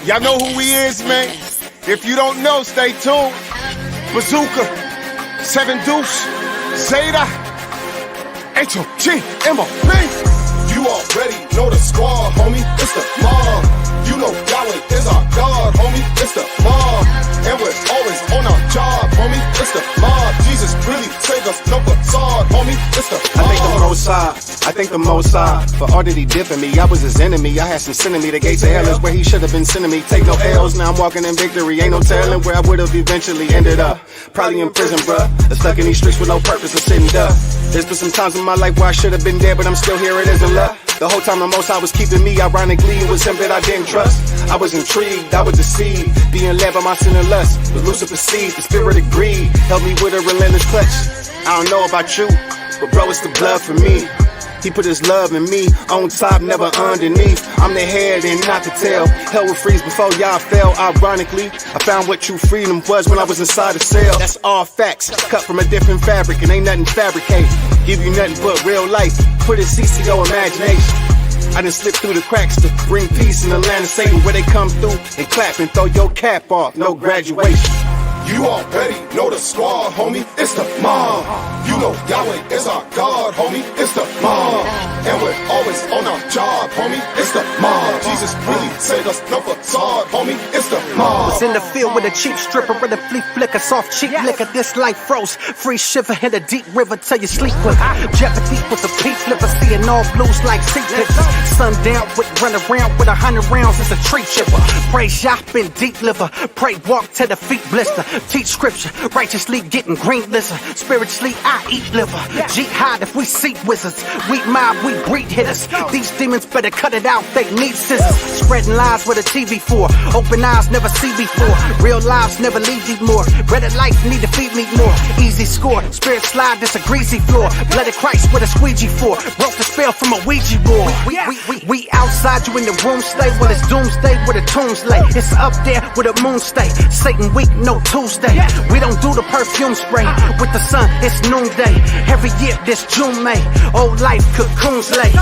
Y'all know who he is, man. If you don't know, stay tuned. Bazooka, 7 Deuce, Zeta, H-O-G-M-O-P. You already know the squad, homie. It's the mob. You know Yahweh is our God, homie. It's the mob. And we're always on our job, homie. It's the mob. Jesus really saved us, no facade, homie. It's the mob. I thank the Most High for all that he did for me. I was his enemy. I had some sin in me. The gates of hell is where he should have been sending me. Take no L's, now I'm walking in victory. Ain't no telling where I would have eventually ended up. Probably in prison, bruh. Stuck in these streets with no purpose of sitting duck. There's been some times in my life where I should have been dead, but I'm still here. It isn't luck. The whole time the Most High was keeping me. Ironically, it was him that I didn't trust. I was intrigued, I was deceived, being led by my sin and lust. But Lucifer's seed, the spirit of greed, held me with a relentless clutch. I don't know about you, but bro, it's the blood for me. He put his love in me, on top, never underneath. I'm the head and not the tail. Hell would freeze before y'all fell. Ironically, I found what true freedom was when I was inside a cell. That's all facts, cut from a different fabric, and ain't nothing fabricated. Give you nothing but real life, put it cease to your imagination. I done slipped through the cracks to bring peace in the land of Satan, where they come through and clap and throw your cap off, no graduation. You already know the squad, homie. It's the mob. You know Yahweh is our God, homie. It's the mob. And we're always on our job, homie. It's the mob. Jesus really saved us, no facade, homie. It's the mob. Was in the field with a cheap stripper with a flea flicker, soft cheek liquor. This life froze, free shiver in the deep river till you sleep with Jeopardy with the peak flipper, seeing all blues like sea pictures. Sundown with run around with 100 rounds, it's a tree chipper. Pray shop in deep liver, pray walk to the feet blister. Teach scripture, righteously getting green lizard. Spiritually, I eat liver. Jihad if we seek wizards. We mob, we breed hitters. These demons better cut it out, they need scissors. Spreading lies with a TV for. Open eyes never see before. Real lives never leave me more. Bread of life need to feed me more. Easy score, spirit slide, this a greasy floor. Blood of Christ with a squeegee for. Broke the spell from a Ouija board. We outside, you in the room, stay when it's doomsday where the tombs lay. It's up there where the moon stay. Satan week, no Tuesday. We don't do the perfume spray. With the sun, it's noonday. Every year, this June, May. Old life, cocoons lay.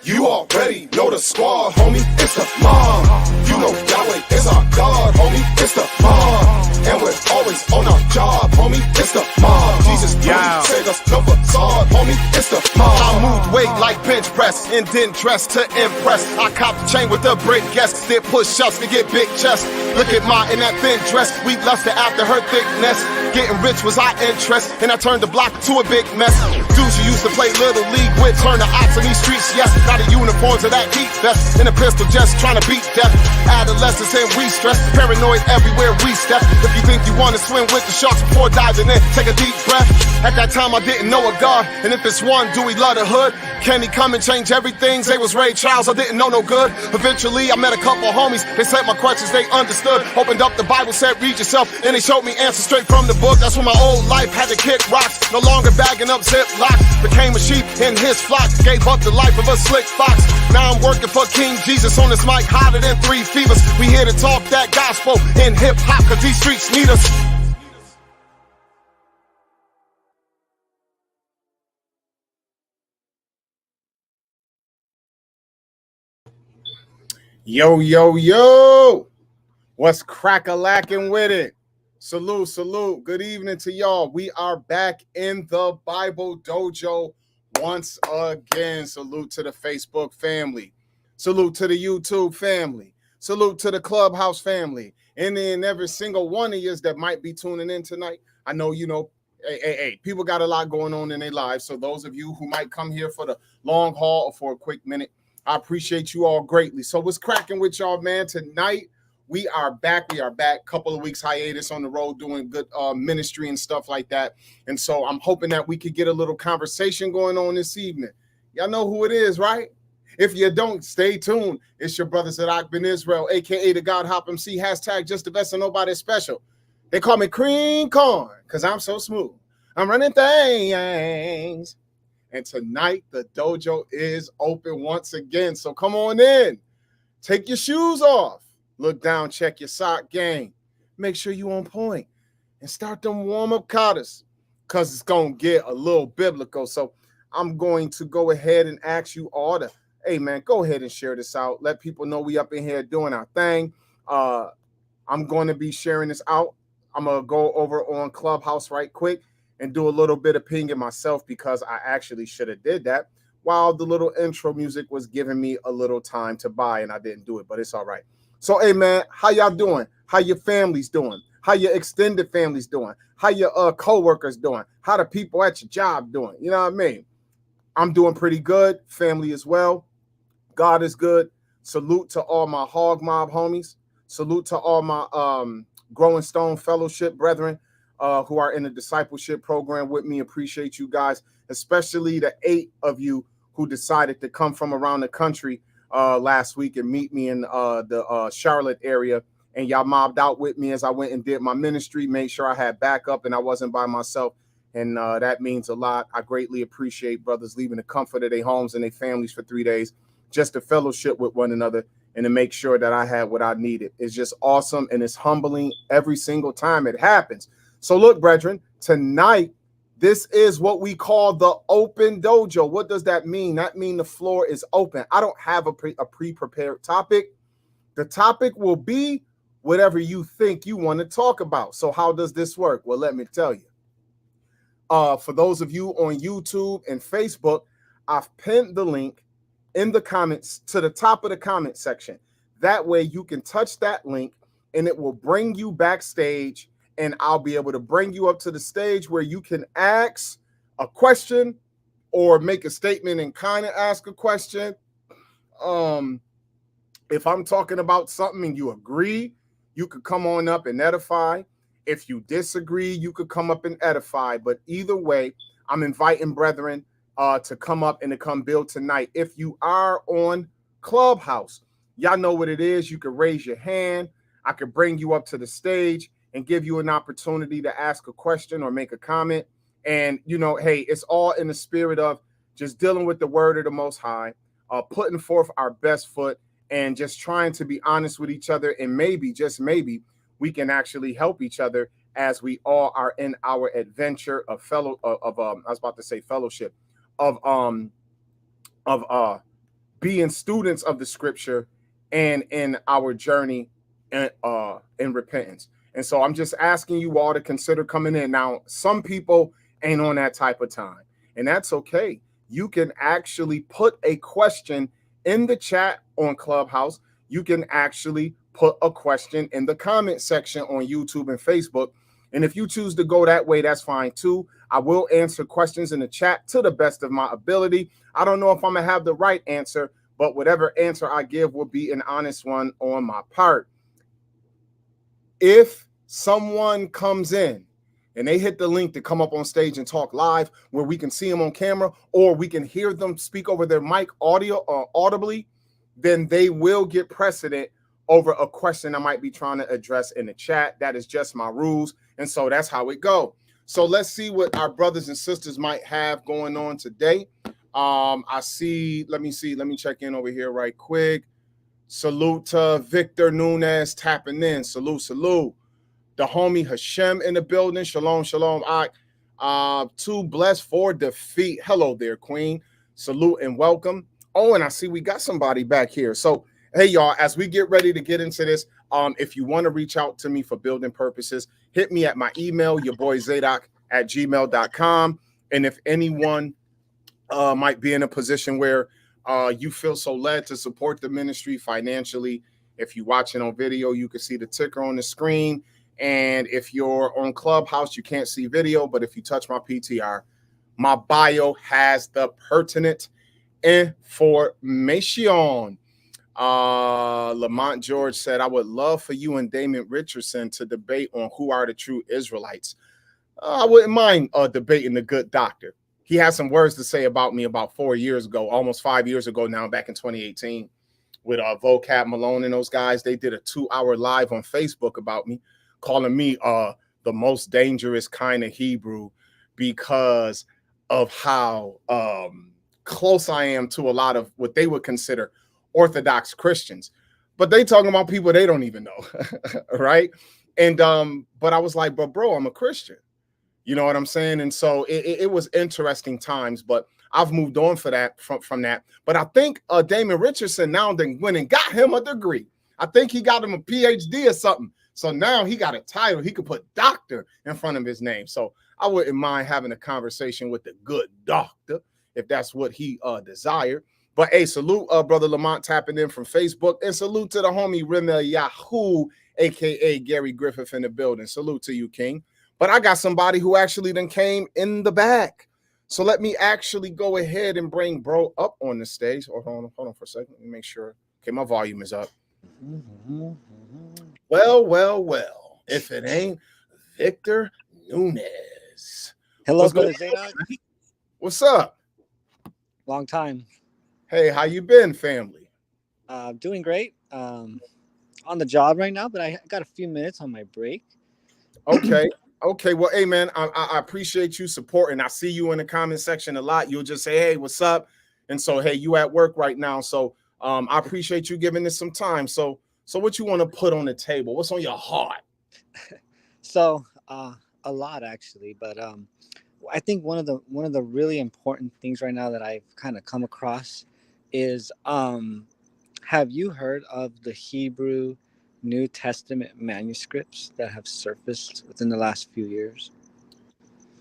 You already know the squad, homie. It's the mob. You know Yahweh is our God, homie. It's the mob. And we're always on our job, homie. It's the mob. Jesus really saved us, no facade, homie. It's the mob. I moved weight like bench press and didn't dress to impress. I copped the chain with the brick guest. Did push-ups to get big chest. Look at my in that thin dress. We lusted after her thickness. Getting rich was our interest, and I turned the block to a big mess. Dudes you used to play Little League with, turn the ox in these streets, yes. Got the uniforms of that heat vest, and a pistol just trying to beat death. Adolescents and we stress, paranoid everywhere we step. If you think you wanna swim with the sharks before diving in, take a deep breath. At that time I didn't know a God, and if it's one, do he love the hood? Can he come and change everything? They was Ray Charles, I didn't know no good. Eventually I met a couple homies, they said my questions they understood. Opened up the Bible, said read yourself, and they showed me answers straight from the book. That's when my old life had to kick rocks. No longer bagging up zip locks. Became a sheep in his flock. Gave up the life of a slick fox. Now I'm working for King Jesus on this mic, hotter than 3 fevers. We here to talk that gospel in hip hop, cause these streets need us. Yo, yo, yo. What's crack-a-lacking with it? Salute, salute. Good evening to y'all. We are back in the Bible Dojo once again. Salute to the Facebook family. Salute to the YouTube family. Salute to the Clubhouse family. And then every single one of you that might be tuning in tonight. I know, hey, people got a lot going on in their lives. So those of you who might come here for the long haul or for a quick minute, I appreciate you all greatly. So what's cracking with y'all, man? Tonight, we are back. Couple of weeks hiatus on the road doing good ministry and stuff like that. And so I'm hoping that we could get a little conversation going on this evening. Y'all know who it is, right? If you don't, stay tuned. It's your brothers at Akban Israel, a.k.a. the God Hop MC, hashtag just the best and nobody special. They call me Cream Corn because I'm so smooth. I'm running things. And tonight, the dojo is open once again. So come on in. Take your shoes off. Look down, check your sock game. Make sure you on point. And start them warm-up katas because it's going to get a little biblical. So I'm going to go ahead and ask you all to, hey, man, go ahead and share this out. Let people know we up in here doing our thing. I'm going to be sharing this out. I'm going to go over on Clubhouse right quick and do a little bit of pinging myself because I actually should have did that while the little intro music was giving me a little time to buy, and I didn't do it, but it's all right. So, hey, man, how y'all doing? How your families doing? How your extended families doing? How your co-workers doing? How the people at your job doing? You know what I mean? I'm doing pretty good. Family as well. God is good. Salute to all my Hog Mob homies. Salute to all my Growing Stone Fellowship brethren who are in the discipleship program with me. Appreciate you guys, especially the 8 of you who decided to come from around the country last week and meet me in the Charlotte area. And y'all mobbed out with me as I went and did my ministry, made sure I had backup and I wasn't by myself. And that means a lot. I greatly appreciate brothers leaving the comfort of their homes and their families for 3 days just to fellowship with one another and to make sure that I had what I needed. It's just awesome and it's humbling every single time it happens. So look, brethren, tonight, this is what we call the open dojo. What does that mean? That means the floor is open. I don't have a pre-prepared topic. The topic will be whatever you think you want to talk about. So how does this work? Well, let me tell you. For those of you on YouTube and Facebook, I've pinned the link in the comments to the top of the comment section. That way you can touch that link and it will bring you backstage, and I'll be able to bring you up to the stage where you can ask a question or make a statement and kind of ask a question. If I'm talking about something and you agree, you could come on up and edify. If you disagree, you could come up and edify. But either way, I'm inviting brethren to come up and to come build tonight. If you are on Clubhouse, y'all know what it is. You can raise your hand. I could bring you up to the stage and give you an opportunity to ask a question or make a comment. And, you know, hey, it's all in the spirit of just dealing with the word of the Most High, putting forth our best foot and just trying to be honest with each other. And maybe, just maybe, we can actually help each other as we all are in our adventure of fellowship of being students of the scripture and in our journey in repentance. And so I'm just asking you all to consider coming in. Now, some people ain't on that type of time, and that's okay. You can actually put a question in the chat on Clubhouse. You can actually put a question in the comment section on YouTube and Facebook. And if you choose to go that way, that's fine too. I will answer questions in the chat to the best of my ability. I don't know if I'm going to have the right answer, but whatever answer I give will be an honest one on my part. If someone comes in and they hit the link to come up on stage and talk live where we can see them on camera or we can hear them speak over their mic audibly, then they will get precedent over a question I might be trying to address in the chat. That is just my rules. And so that's how it go. So let's see what our brothers and sisters might have going on today. I see, let me check in over here right quick. Salute to Victor Nunez tapping in. Salute. The homie Hashem in the building. Shalom. Too blessed for defeat. Hello there, Queen. Salute and welcome. Oh, and I see we got somebody back here. So, hey, y'all, as we get ready to get into this, if you want to reach out to me for building purposes, hit me at my email, yourboyzadok@gmail.com. And if anyone might be in a position where you feel so led to support the ministry financially, if you're watching on video, you can see the ticker on the screen. And if you're on Clubhouse, you can't see video, but if you touch my PTR, my bio has the pertinent information. Lamont George said, I would love for you and Damon Richardson to debate on who are the true Israelites. I wouldn't mind debating the good doctor. He had some words to say about me about 4 years ago, almost 5 years ago now, back in 2018, with Vocab Malone and those guys. They did a 2-hour live on Facebook about me, calling me the most dangerous kind of Hebrew because of how close I am to a lot of what they would consider Orthodox Christians. But they talking about people they don't even know, right? And but I was like, but bro, I'm a Christian. You know what I'm saying? And so it was interesting times, but I've moved on for that from that. But I think Damon Richardson now then went and got him a degree. I think he got him a PhD or something. So now he got a title. He could put doctor in front of his name. So I wouldn't mind having a conversation with the good doctor if that's what he desired. But hey, salute Brother Lamont tapping in from Facebook. And salute to the homie Rimmel Yahoo, a.k.a. Gary Griffith in the building. Salute to you, King. But I got somebody who actually then came in the back. So let me actually go ahead and bring bro up on the stage. Hold on for a second. Let me make sure. Okay, my volume is up. Well. If it ain't Victor Nunez. Hello, brother Zadok. What's up? Long time. Hey, how you been, family? Doing great. On the job right now, but I got a few minutes on my break. Okay. Okay. Well, hey, man, I appreciate you supporting. I see you in the comment section a lot. You'll just say, hey, what's up? And so, hey, you at work right now. So I appreciate you giving this some time. So what you want to put on the table? What's on your heart? So a lot, actually. But I think one of the really important things right now that I've kind of come across is have you heard of the Hebrew New Testament manuscripts that have surfaced within the last few years?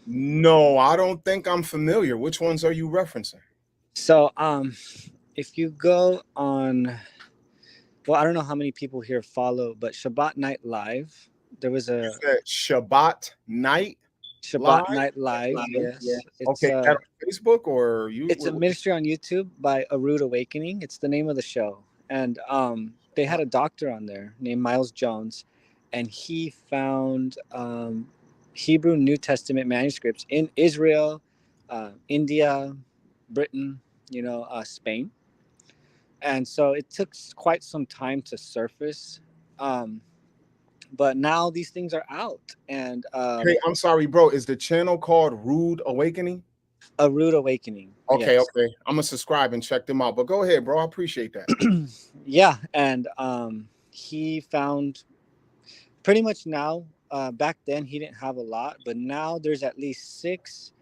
No, I don't think I'm familiar. Which ones are you referencing? So if you go on, well, I don't know how many people here follow, but Shabbat Night Live, there was a Shabbat Night Night Live. Yes. Yeah. It's, okay. On Facebook or you? It's a ministry on YouTube by A Rude Awakening. It's the name of the show. And they had a doctor on there named Miles Jones, and he found Hebrew New Testament manuscripts in Israel, India, Britain, Spain. And so it took quite some time to surface. But now these things are out. And hey, I'm sorry, bro. Is the channel called Rude Awakening? A Rude Awakening. Okay, yes. okay. I'm gonna subscribe and check them out. But go ahead, bro. I appreciate that. Yeah, and he found pretty much now. Back then he didn't have a lot, but now there's at least 6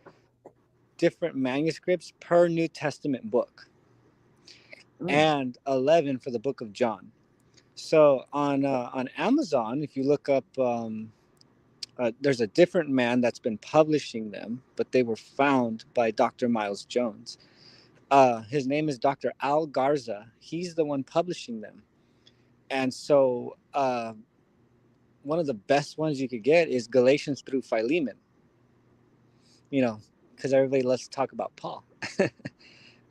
different manuscripts per New Testament book, and 11 for the Book of John. So on Amazon, if you look up, there's a different man that's been publishing them, but they were found by Dr. Miles Jones. His name is Dr. Al Garza. He's the one publishing them. And so one of the best ones you could get is Galatians through Philemon, because everybody loves to talk about Paul.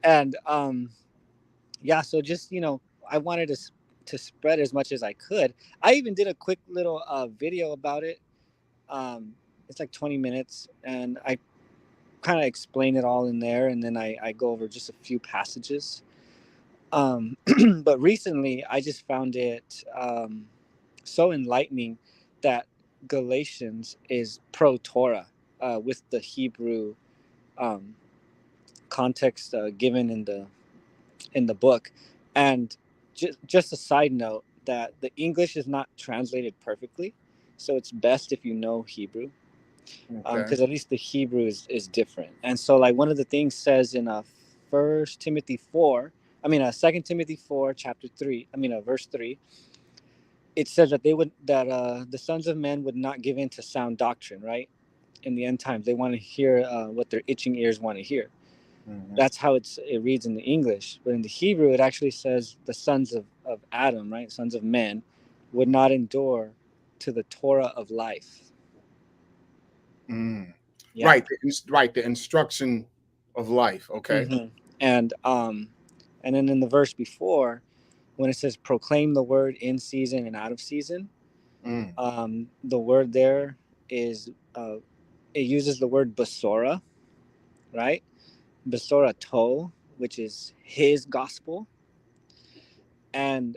And so just, I wanted to spread as much as I could. I even did a quick little video about it. It's like 20 minutes, and I kind of explain it all in there, and then I go over just a few passages. But recently I just found it so enlightening that Galatians is pro Torah with the Hebrew context given in the book. And just a side note that the English is not translated perfectly, so it's best if you know Hebrew, because at least the Hebrew is different. And so, like, one of the things says in 2 Timothy 4, chapter 3, verse 3, it says that the sons of men would not give in to sound doctrine, right? In the end times, they want to hear what their itching ears want to hear. Mm-hmm. That's how it reads in the English. But in the Hebrew, it actually says the sons of Adam, right? Sons of men would not endure to the Torah of life. Mm. Yeah. Right. The instruction of life. Okay. Mm-hmm. And then in the verse before, when it says proclaim the word in season and out of season, the word there is it uses the word basora, right? Basora to, which is his gospel. And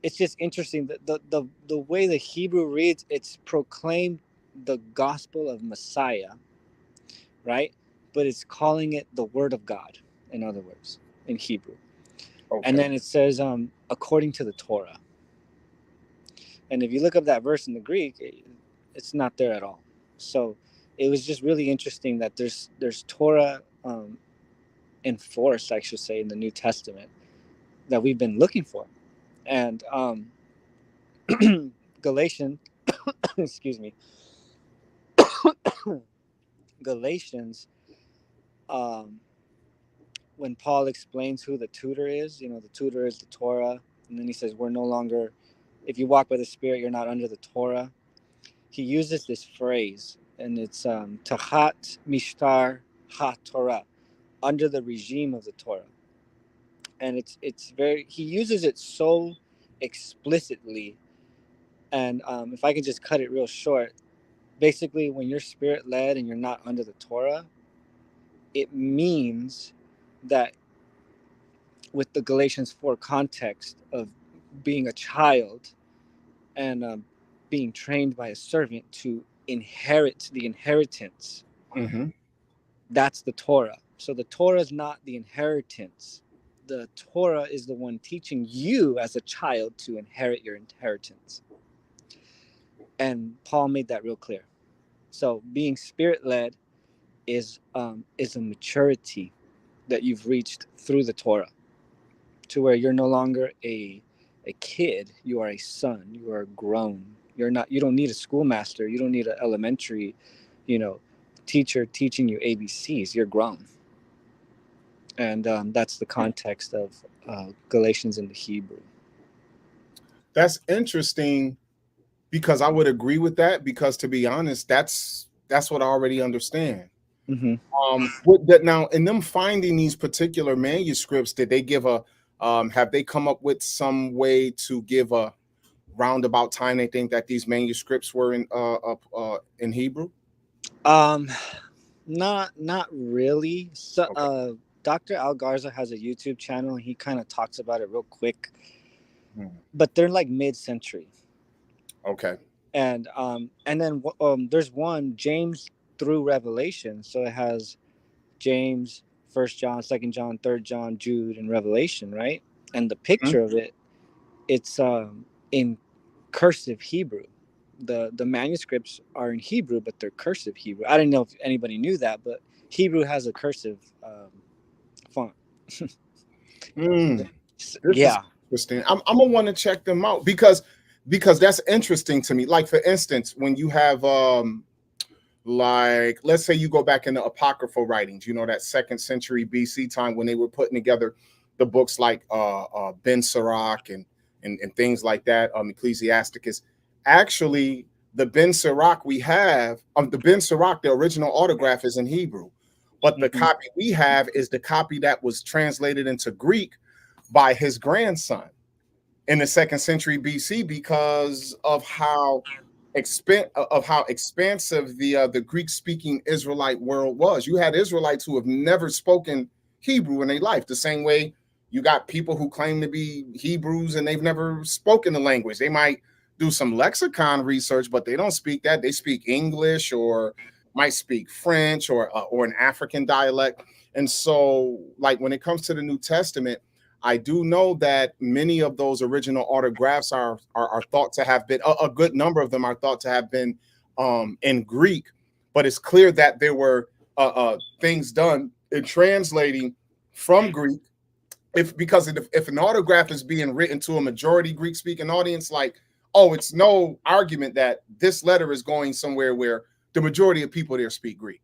it's just interesting that the way the Hebrew reads, it's proclaimed the gospel of Messiah, right? But it's calling it the word of God, in other words, in Hebrew. Okay. And then it says according to the Torah. And if you look up that verse in the Greek, it's not there at all. So it was just really interesting that there's Torah enforced, I should say, in the New Testament that we've been looking for. And Galatians, excuse me, Galatians, um, when Paul explains who the tutor is, the tutor is the Torah, and then he says, we're no longer, if you walk by the Spirit, you're not under the Torah. He uses this phrase, and it's Tahat Mishtar Ha-Torah, under the regime of the Torah. And it's very, he uses it so explicitly. And if I can just cut it real short, basically when you're spirit led and you're not under the Torah, it means that with the Galatians 4 context of being a child and being trained by a servant to inherit the inheritance, that's the Torah. So the Torah is not the inheritance. The Torah is the one teaching you as a child to inherit your inheritance. And Paul made that real clear. So being spirit-led is a maturity that you've reached through the Torah, to where you're no longer a kid, you are a son, you are grown. You don't need a schoolmaster, you don't need an elementary, teacher teaching you ABCs. You're grown. And that's the context of Galatians in the Hebrew. That's interesting, because I would agree with that, because to be honest, that's what I already understand. With that, now in them finding these particular manuscripts, did they give have they come up with some way to give a roundabout time they think that these manuscripts were in Hebrew? Not really. So Dr. Al Garza has a YouTube channel, and he kind of talks about it real quick. But they're like mid-century. Okay. And then there's one, James through Revelation. So it has James, 1 John, 2 John, 3 John, Jude, and Revelation, right? And the picture of it's in cursive Hebrew. The manuscripts are in Hebrew, but they're cursive Hebrew. I didn't know if anybody knew that, but Hebrew has a cursive font. This is interesting. I'm gonna want to check them out, because that's interesting to me. Like, for instance, when you have like, let's say you go back in the apocryphal writings, that 2nd century BC time, when they were putting together the books like Ben Sirach and things like that, Ecclesiasticus. Actually, the Ben Sirach we have, the Ben Sirach, the original autograph is in Hebrew, but the copy we have is the copy that was translated into Greek by his grandson in the 2nd century BC, because of how expansive the Greek-speaking Israelite world was. You had Israelites who have never spoken Hebrew in their life, the same way you got people who claim to be Hebrews and they've never spoken the language. They might do some lexicon research, but they don't speak that. They speak English, or might speak French, or an African dialect. And so, like, when it comes to the New Testament, I do know that many of those original autographs are thought to have been, a good number of them are thought to have been in Greek, but it's clear that there were things done in translating from Greek. Because if an autograph is being written to a majority Greek-speaking audience, like, it's no argument that this letter is going somewhere where the majority of people there speak Greek.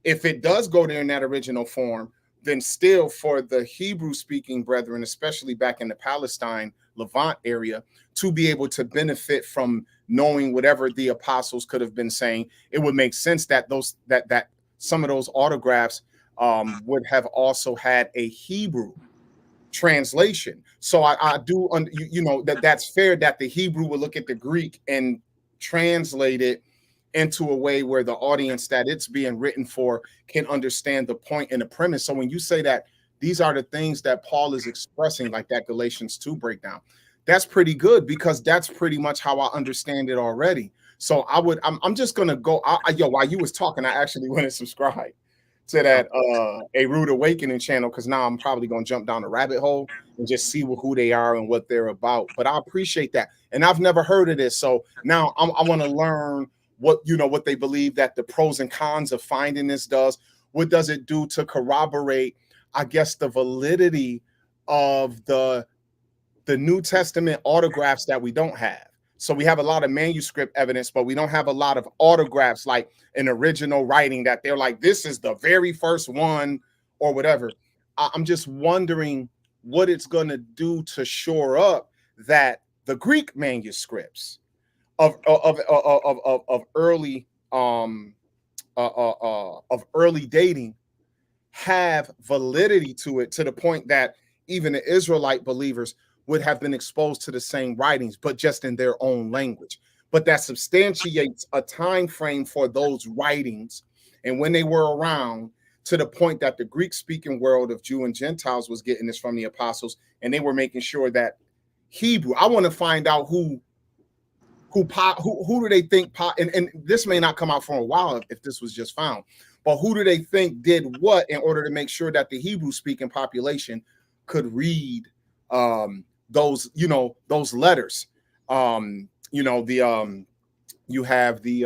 If it does go there in that original form, then still, for the Hebrew-speaking brethren, especially back in the Palestine, Levant area, to be able to benefit from knowing whatever the apostles could have been saying, it would make sense that that some of those autographs would have also had a Hebrew translation. So I do, that's fair that the Hebrew will look at the Greek and translate it into a way where the audience that it's being written for can understand the point and the premise. So when you say that these are the things that Paul is expressing, like that Galatians 2 breakdown, that's pretty good, because that's pretty much how I understand it already. So I'm just gonna go. While you was talking, I actually went and subscribed to that A Rude Awakening channel, because now I'm probably gonna jump down the rabbit hole and just see who they are and what they're about. But I appreciate that, and I've never heard of this, so now I want to learn what they believe that the pros and cons of finding this does. What does it do to corroborate, I guess, the validity of the New Testament autographs that we don't have? So we have a lot of manuscript evidence, but we don't have a lot of autographs, like an original writing that they're like, this is the very first one or whatever. I'm just wondering what it's going to do to shore up that the Greek manuscripts of early of early dating have validity to it, to the point that even the Israelite believers would have been exposed to the same writings, but just in their own language. But that substantiates a time frame for those writings and when they were around, to the point that the Greek-speaking world of Jew and Gentiles was getting this from the apostles, and they were making sure that Hebrew. I want to find out who do they think, and this may not come out for a while if this was just found, but who do they think did what in order to make sure that the Hebrew-speaking population could read those, those letters. You have the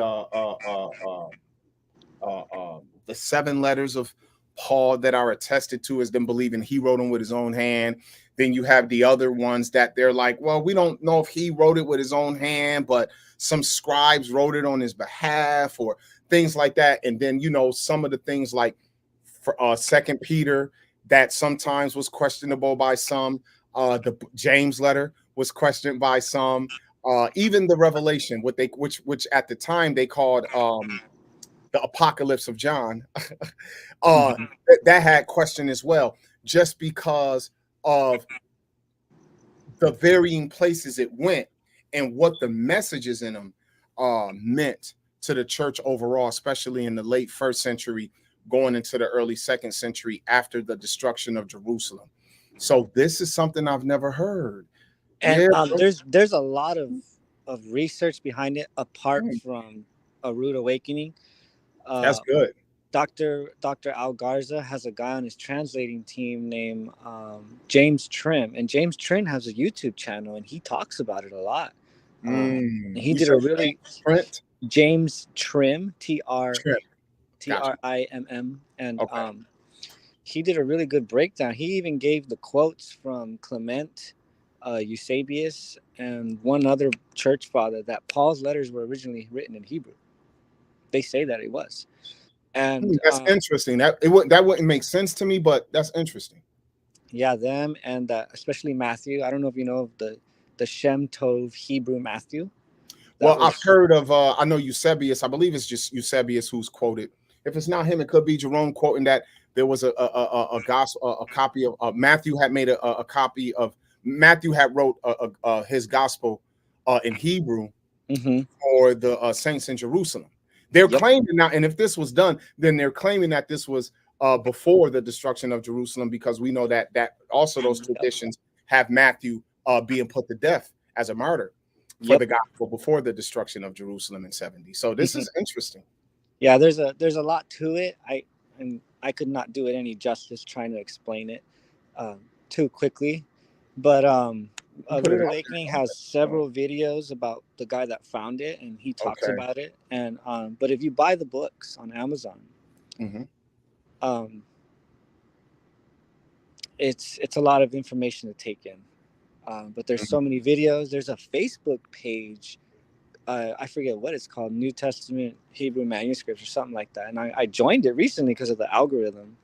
7 letters of Paul that are attested to as them believing he wrote them with his own hand. Then you have the other ones that they're like, well, we don't know if he wrote it with his own hand, but some scribes wrote it on his behalf or things like that. And then, some of the things like for 2 Peter that sometimes was questionable by some. The James letter was questioned by some. Even the Revelation, which at the time they called the Apocalypse of John, that had question as well, just because of the varying places it went and what the messages in them meant to the church overall, especially in the late 1st century, going into the early 2nd century after the destruction of Jerusalem. So this is something I've never heard. And there's a lot of research behind it apart from A Rude Awakening. That's good. Dr. Al Garza has a guy on his translating team named James Trim, and James Trim has a YouTube channel, and he talks about it a lot. He did a really James Trim, Trimm, and he did a really good breakdown. He even gave the quotes from Clement, Eusebius, and one other church father that Paul's letters were originally written in Hebrew. They say that it was. And that's interesting. That wouldn't make sense to me, but that's interesting. Yeah, them and especially Matthew. I don't know if you know of the Shem Tov Hebrew Matthew. I've heard of. I know Eusebius. I believe it's just Eusebius who's quoted. If it's not him, it could be Jerome quoting that there was a gospel, a copy of Matthew had made a copy of Matthew had wrote his gospel in Hebrew for the saints in Jerusalem. They're claiming now, and if this was done, then they're claiming that this was before the destruction of Jerusalem, because we know that also those traditions have Matthew being put to death as a martyr for the gospel before the destruction of Jerusalem in 70. So this is interesting. Yeah, there's a lot to it. I could not do it any justice trying to explain it too quickly, but A Rude Awakening has several videos about the guy that found it, and he talks about it. And but if you buy the books on Amazon, it's a lot of information to take in. But there's so many videos. There's a Facebook page. I forget what it's called, New Testament Hebrew Manuscripts or something like that. And I joined it recently because of the algorithm.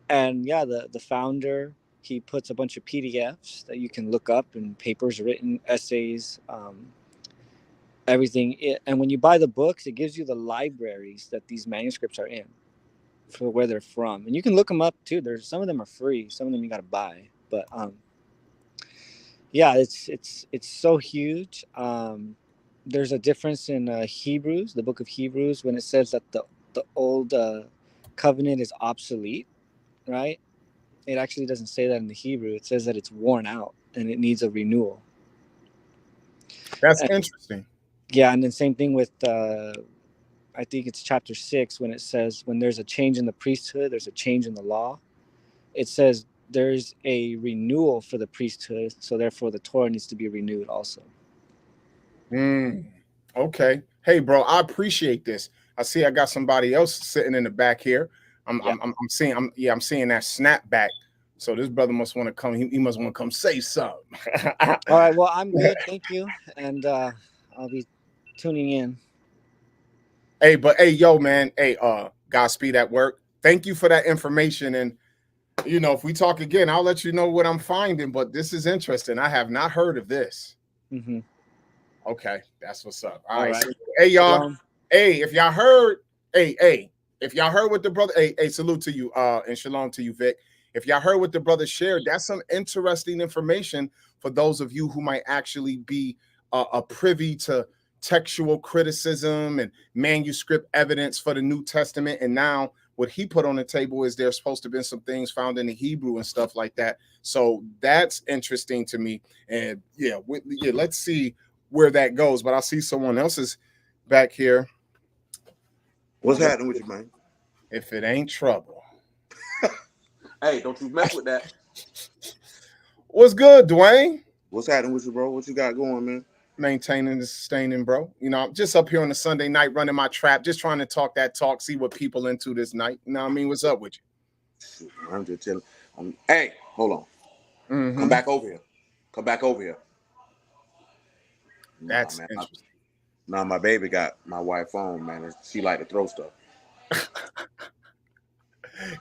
And yeah, the founder, he puts a bunch of PDFs that you can look up, and papers written, essays, everything. And when you buy the books, it gives you the libraries that these manuscripts are in, for where they're from. And you can look them up too. There's some of them are free, some of them you got to buy. But yeah, it's so huge. There's a difference in Hebrews, the book of Hebrews, when it says that the old covenant is obsolete, right? It actually doesn't say that in the Hebrew. It says that it's worn out and it needs a renewal. That's interesting. Yeah, and then same thing with, I think it's chapter 6, when it says when there's a change in the priesthood, there's a change in the law. It says there's a renewal for the priesthood, so therefore the Torah needs to be renewed also. Okay. Hey, bro, I appreciate this. I see I got somebody else sitting in the back here. I'm seeing that snapback. So this brother must want to come. He must want to come say something. All right. Well, I'm good. Thank you. And I'll be tuning in. Hey, but hey, yo, man. Hey, Godspeed at work. Thank you for that information. And you know, if we talk again, I'll let you know what I'm finding. But this is interesting. I have not heard of this. Mm-hmm. Okay, that's what's up. All right. So, hey, y'all. Shalom. Hey, if y'all heard, if y'all heard what the brother, salute to you, and shalom to you, Vic. If y'all heard what the brother shared, that's some interesting information for those of you who might actually be a privy to textual criticism and manuscript evidence for the New Testament. And now what he put on the table is there's supposed to have been some things found in the Hebrew and stuff like that. So that's interesting to me. And yeah, let's see where that goes. But I see someone else's back here. What's happening with you, man? If it ain't trouble. Hey, don't you mess with that. What's good, Dwayne? What's happening with you, bro? What you got going, man? Maintaining and sustaining, bro. You know, I'm just up here on a Sunday night running my trap, just trying to talk that talk, see what people into this night. You know what I mean? What's up with you? Shoot, I'm just chilling. Hey, hold on. Mm-hmm. Come back over here. Come back over here. That's interesting. Nah, my baby got my wife phone, man. And she like to throw stuff.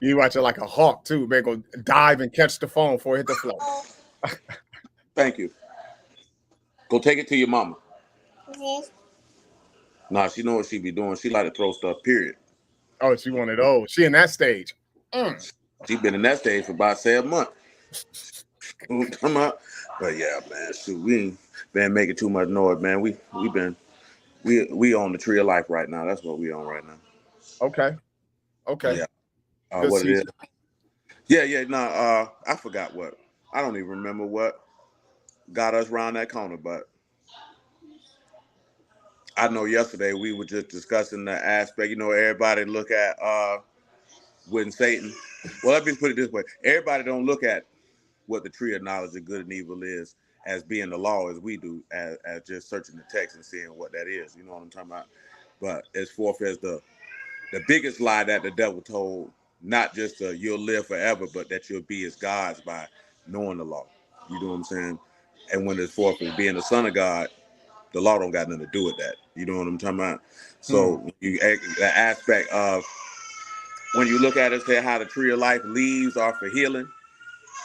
You watch it like a hawk, too, man. Go dive and catch the phone before it hit the floor. Thank you. Go take it to your mama. Nah, she know what she be doing. She like to throw stuff, period. Oh, she one of those. She in that stage. She been in that stage for about 7 months. Come out. But yeah, man, shoot, we ain't been making too much noise, man. We on the tree of life right now. That's what we on right now. Okay. Yeah. What it is. Yeah. Nah, I forgot what. I don't even remember what got us around that corner, but I know yesterday we were just discussing the aspect, you know, everybody look at when Satan. Well, let me put it this way. Everybody don't look at what the tree of knowledge of good and evil is as being the law as we do, as just searching the text and seeing what that is. You know what I'm talking about? But as forth as the biggest lie that the devil told, not just you'll live forever, but that you'll be as gods by knowing the law. You know what I'm saying? And when it's forth as being the son of God, the law don't got nothing to do with that. You know what I'm talking about? So the aspect of when you look at it, say how the tree of life leaves are for healing.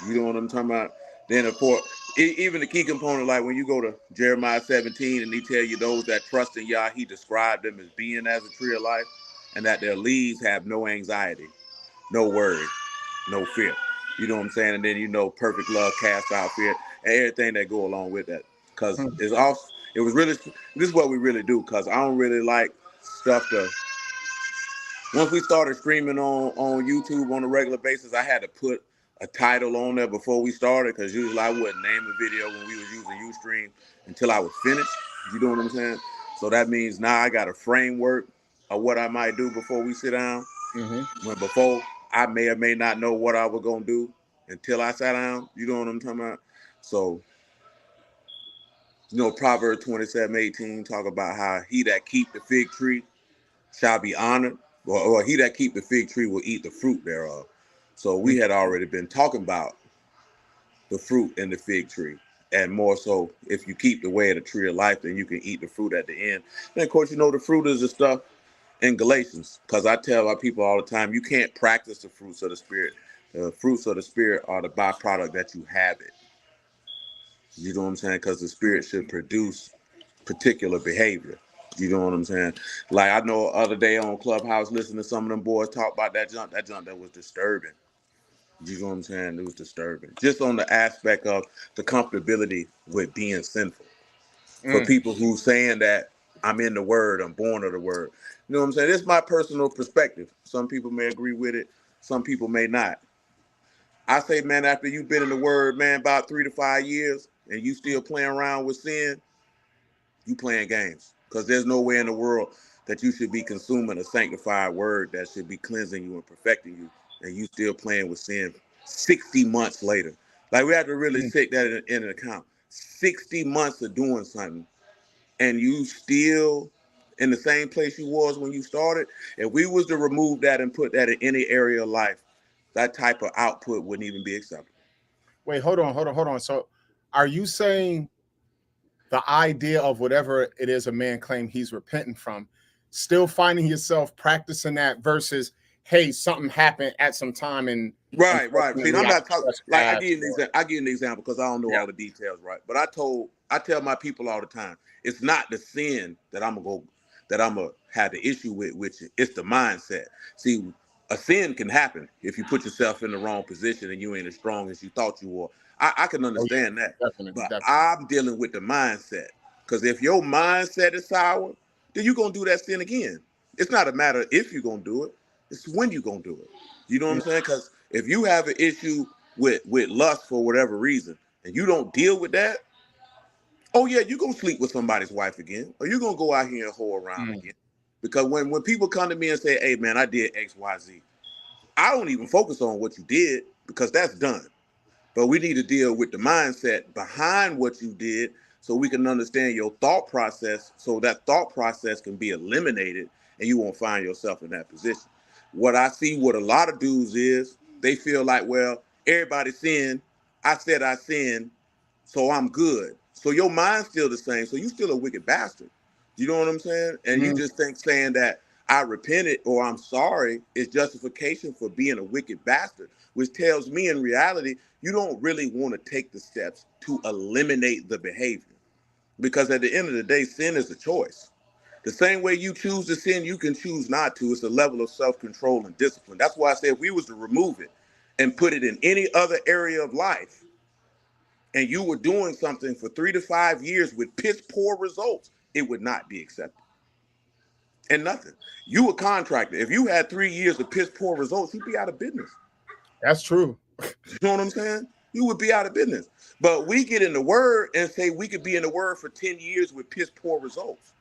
You know what I'm talking about? Then of course, even the key component, like when you go to Jeremiah 17 and he tell you those that trust in Yah, he described them as being as a tree of life, and that their leaves have no anxiety, no worry, no fear. You know what I'm saying? And then you know perfect love casts out fear and everything that go along with that. Because it was really, this is what we really do, because I don't really like stuff to, once we started streaming on YouTube on a regular basis, I had to put a title on there before we started, because usually I wouldn't name a video when we was using Ustream until I was finished. You know what I'm saying? So that means now I got a framework of what I might do before we sit down. When before I may or may not know what I was gonna do until I sat down. You know what I'm talking about? So, you know, Proverbs 27:18 talk about how he that keep the fig tree shall be honored, or he that keep the fig tree will eat the fruit thereof. So we had already been talking about the fruit in the fig tree, and more so, if you keep the way of the tree of life, then you can eat the fruit at the end. And of course, you know, the fruit is the stuff in Galatians, because I tell my people all the time, you can't practice the fruits of the Spirit. The fruits of the Spirit are the byproduct that you have it. You know what I'm saying? Because the Spirit should produce particular behavior. You know what I'm saying? Like I know the other day on Clubhouse, listening to some of them boys talk about that junk that was disturbing. You know what I'm saying? It was disturbing. Just on the aspect of the comfortability with being sinful. For people who saying that I'm in the word, I'm born of the word. You know what I'm saying? It's my personal perspective. Some people may agree with it. Some people may not. I say, man, after you've been in the word, man, about 3 to 5 years, and you still playing around with sin, you playing games. Because there's no way in the world that you should be consuming a sanctified word that should be cleansing you and perfecting you, and you still playing with sin 60 months later. Like, we have to really take that in account. 60 months of doing something, and you still in the same place you was when you started. If we was to remove that and put that in any area of life, that type of output wouldn't even be acceptable. Wait, hold on. So are you saying the idea of whatever it is a man claimed he's repenting from, still finding yourself practicing that versus, hey, something happened at some time and Right. See, I'm not talking like I trespassed give you an or- example. I give you an example because I don't know Yeah. all the details, right? But I tell my people all the time, it's not the sin that I'm gonna have the issue with, which it's the mindset. See, a sin can happen if you put yourself in the wrong position and you ain't as strong as you thought you were. I can Oh, yeah, understand that, definitely. but I'm dealing with the mindset. Because if your mindset is sour, then you're gonna do that sin again. It's not a matter if you're gonna do it; it's when you're gonna do it. You know what I'm saying? Because if you have an issue with lust for whatever reason, and you don't deal with that, oh yeah, you're gonna sleep with somebody's wife again, or you're gonna go out here and whore around again. Because when people come to me and say, "Hey man, I did X, Y, Z," I don't even focus on what you did because that's done. But we need to deal with the mindset behind what you did so we can understand your thought process so that thought process can be eliminated and you won't find yourself in that position. What I see what a lot of dudes is they feel like, well, everybody sinned. I said I sinned, so I'm good. So your mind's still the same. So you still a wicked bastard. You know what I'm saying? And you just think saying that I repented or I'm sorry is justification for being a wicked bastard, which tells me in reality, you don't really want to take the steps to eliminate the behavior. Because at the end of the day, sin is a choice. The same way you choose to sin, you can choose not to. It's a level of self-control and discipline. That's why I say if we was to remove it and put it in any other area of life, and you were doing something for 3 to 5 years with piss poor results, it would not be accepted. And nothing. You a contractor. If you had 3 years of piss poor results, you'd be out of business. That's true. You know what I'm saying? You would be out of business. But we get in the word and say we could be in the word for 10 years with piss poor results.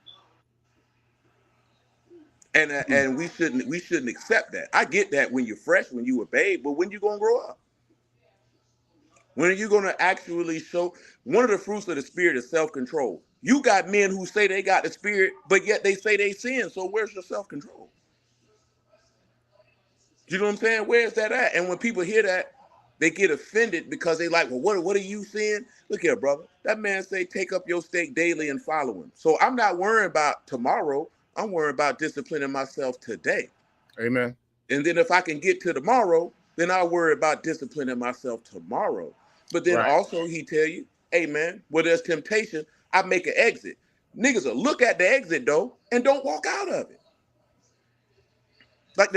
And we shouldn't accept that. I get that when you're fresh, when you a babe, but when you gonna grow up? When are you gonna actually show? One of the fruits of the spirit is self-control. You got men who say they got the spirit, but yet they say they sin. So where's your self-control? You know what I'm saying? Where's that at? And when people hear that, they get offended because they like, well, what are you saying? Look here, brother. That man say, take up your stake daily and follow him. So I'm not worrying about tomorrow. I'm worrying about disciplining myself today. Amen. And then if I can get to tomorrow, then I'll worry about disciplining myself tomorrow. But then also he tell you, hey man, where there's temptation, I make an exit. Niggas will look at the exit though and don't walk out of it. Like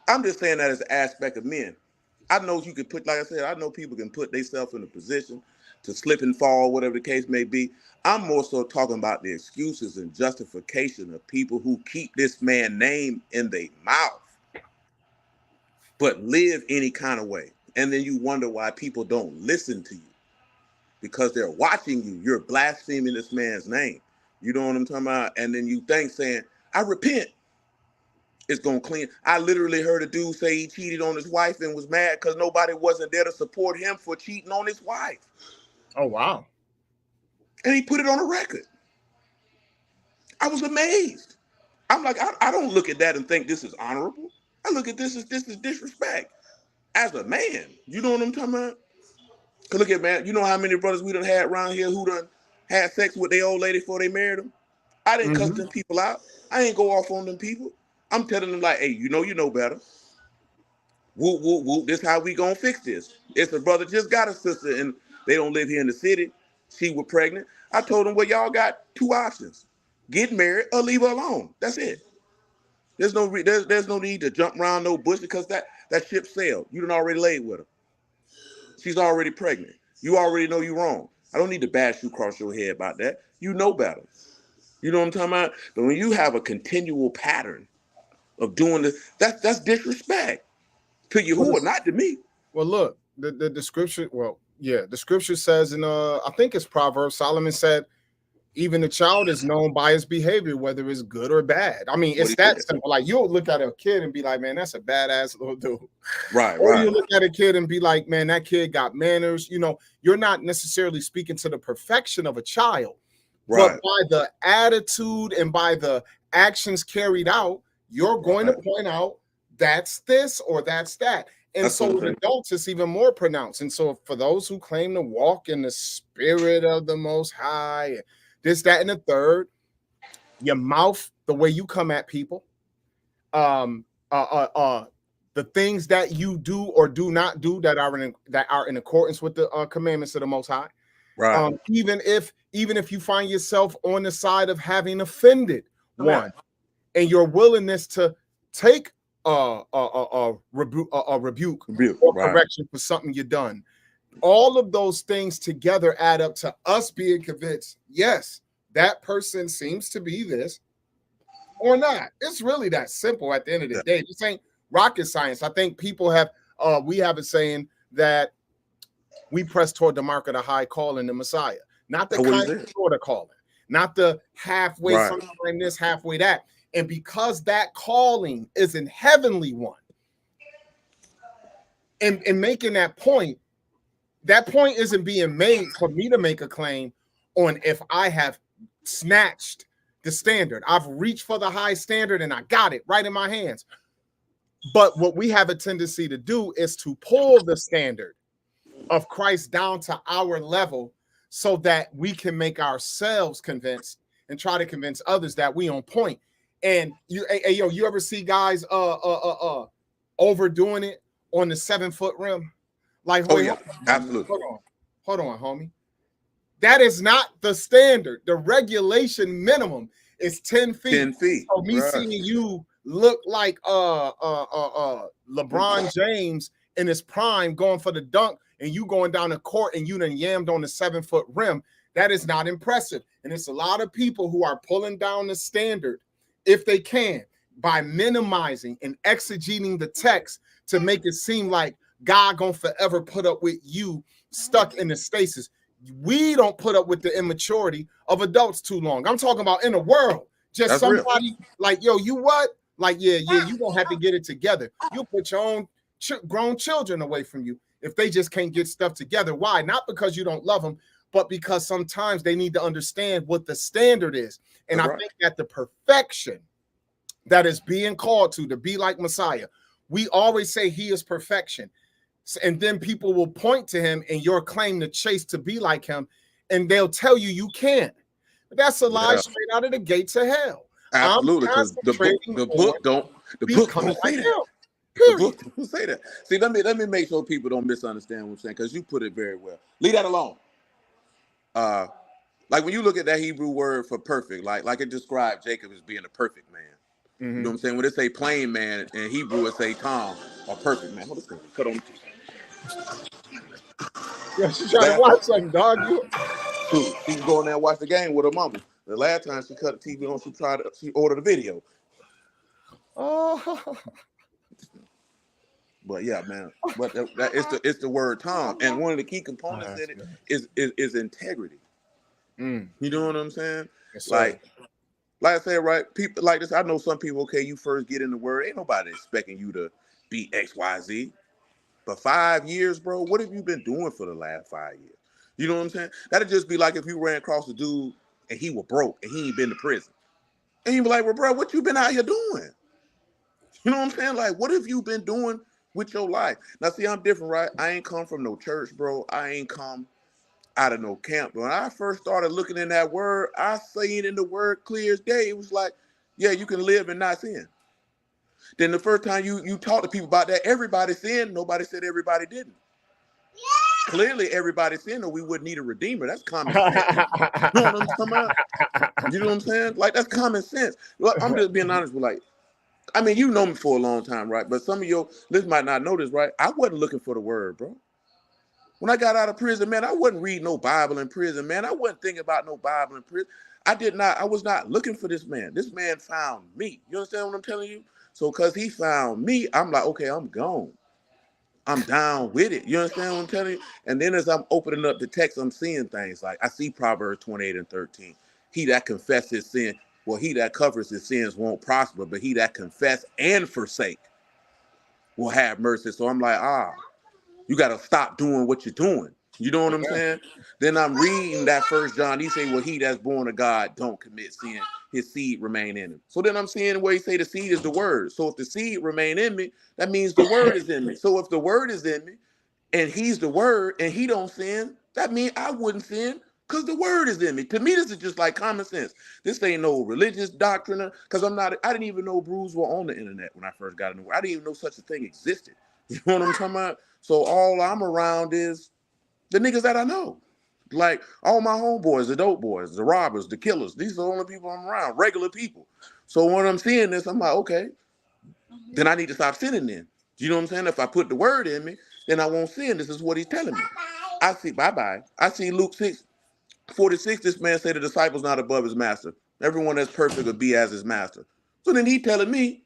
I'm just saying that as an aspect of men. I know you can put, like I said, I know people can put themselves in a position to slip and fall, whatever the case may be. I'm more so talking about the excuses and justification of people who keep this man's name in their mouth, but live any kind of way. And then you wonder why people don't listen to you because they're watching you. You're blaspheming this man's name. You know what I'm talking about? And then you think saying, I repent. It's gonna clean. I literally heard a dude say he cheated on his wife and was mad because nobody wasn't there to support him for cheating on his wife. Oh, wow. And he put it on a record. I was amazed. I'm like, I don't look at that and think this is honorable. I look at this as disrespect as a man. You know what I'm talking about? Cause look at, man, you know how many brothers we done had around here who done had sex with their old lady before they married them? I didn't cuss them people out. I ain't go off on them people. I'm telling them like, hey, you know better. Whoop, whoop, whoop. This how we gonna fix this. It's a brother just got a sister and they don't live here in the city. She was pregnant. I told them, well, y'all got 2 options. Get married or leave her alone. That's it. There's no need to jump around no bush because that ship sailed. You done already laid with her. She's already pregnant. You already know you're wrong. I don't need to bash you across your head about that. You know better. You know what I'm talking about? But when you have a continual pattern of doing this, that's disrespect to Yahuwah, not to me. Well, look, the scripture, the scripture says in I think it's Proverbs, Solomon said, even the child is known by his behavior, whether it's good or bad. I mean, it's that simple. Like, you'll look at a kid and be like, man, that's a badass little dude. Or you look at a kid and be like, man, that kid got manners. You know, you're not necessarily speaking to the perfection of a child, but by the attitude and by the actions carried out, you're going to point out that's this or that's that. And That's so what I'm with saying. adults, it's even more pronounced. And so for those who claim to walk in the spirit of the Most High, this, that, and the third, your mouth, the way you come at people, the things that you do or do not do that are in accordance with the commandments of the Most High. Right. Even if you find yourself on the side of having offended one, and your willingness to take a rebuke or right. correction for something you've done, all of those things together add up to us being convinced, yes, that person seems to be this or not. It's really that simple at the end of the day. This ain't rocket science. I think people have we have a saying that we press toward the mark of the high calling, the Messiah, not the kind of sort of calling, not the halfway, sometime this, halfway that. And because that calling is an heavenly one, and making that point isn't being made for me to make a claim on if I have snatched the standard. I've reached for the high standard and I got it right in my hands. But what we have a tendency to do is to pull the standard of Christ down to our level so that we can make ourselves convinced and try to convince others that we on point. And you ever see guys overdoing it on the 7-foot rim? Like, absolutely. Hold on, homie. That is not the standard. The regulation minimum is 10 feet. 10 feet. So me seeing you look like LeBron James in his prime going for the dunk, and you going down the court and you done yammed on the 7-foot rim, that is not impressive. And it's a lot of people who are pulling down the standard, if they can, by minimizing and exegeting the text to make it seem like God gonna forever put up with you stuck in the stasis. We don't put up with the immaturity of adults too long. I'm talking about in the world. Just That's somebody real. Like, yo, you what? Like, yeah, you gonna have to get it together. You put your own grown children away from you if they just can't get stuff together. Why? Not because you don't love them, but because sometimes they need to understand what the standard is. And I think that the perfection that is being called to be like Messiah, we always say he is perfection. And then people will point to him and your claim to chase to be like him, and they'll tell you can't. But that's a lie straight out of the gates of hell. Absolutely, because the book don't say that. The book don't say that. See, let me make sure people don't misunderstand what I'm saying, because you put it very well. Leave that alone. Like when you look at that Hebrew word for perfect, like it described Jacob as being a perfect man. Mm-hmm. You know what I'm saying? When it say plain man in Hebrew, it say Tom, a perfect man. Hold on, cut on. Yeah, she's trying to watch something, dog. She can go in there and watch the game with her mama. The last time she cut the TV on, she ordered a video. Oh. But yeah, man. But it's the word Tom, and one of the key components in it is integrity. You know what I'm saying? Yes, like I said, right? People like this. I know some people. Okay, you first get in the word. Ain't nobody expecting you to be X, Y, Z. But 5 years, bro. What have you been doing for the last 5 years? You know what I'm saying? That'd just be like if you ran across a dude and he was broke and he ain't been to prison, and you be like, "Well, bro, what you been out here doing?" You know what I'm saying? Like, what have you been doing with your life? Now, see, I'm different, right? I ain't come from no church, bro. I ain't come out of no camp. But when I first started looking in that word, I seen in the word clear as day. It was like, yeah, you can live and not sin. Then the first time you talk to people about that, everybody sinned. Nobody said everybody didn't. Yeah. Clearly, everybody sinned, or we wouldn't need a redeemer. That's common sense. You know what I'm talking about? You know what I'm saying? Like, that's common sense. Look, I'm just being honest with, like, I mean, you know me for a long time, right? But some of your listeners might not know this, right? I wasn't looking for the word, bro. When I got out of prison, man, I wasn't reading no Bible in prison, man. I wasn't thinking about no Bible in prison. I was not looking for this man. This man found me. You understand what I'm telling you? So because he found me, I'm like, okay, I'm gone. I'm down with it. You understand what I'm telling you? And then as I'm opening up the text, I'm seeing things like I see Proverbs 28:13. He that confesses sin, well, he that covers his sins won't prosper, but he that confess and forsake will have mercy. So I'm like, you got to stop doing what you're doing. You know what I'm saying? Then I'm reading that 1 John. He say, well, he that's born of God don't commit sin. his seed remain in him. So then I'm seeing where he say the seed is the word. So if the seed remain in me, that means the word is in me. So if the word is in me and he's the word and he don't sin, that means I wouldn't sin because the word is in me. To me, this is just like common sense. This ain't no religious doctrine because I didn't even know brews were on the internet when I first got into it. I didn't even know such a thing existed. You know what I'm talking about? So all I'm around is the niggas that I know. Like all my homeboys, the dope boys, the robbers, the killers. These are the only people I'm around, regular people. So when I'm seeing this, I'm like, okay, then I need to stop sinning then. You know what I'm saying? If I put the word in me, then I won't sin. This is what he's telling me. I see, bye-bye. I see Luke 6:46, this man said the disciple's not above his master. Everyone that's perfect will be as his master. So then he telling me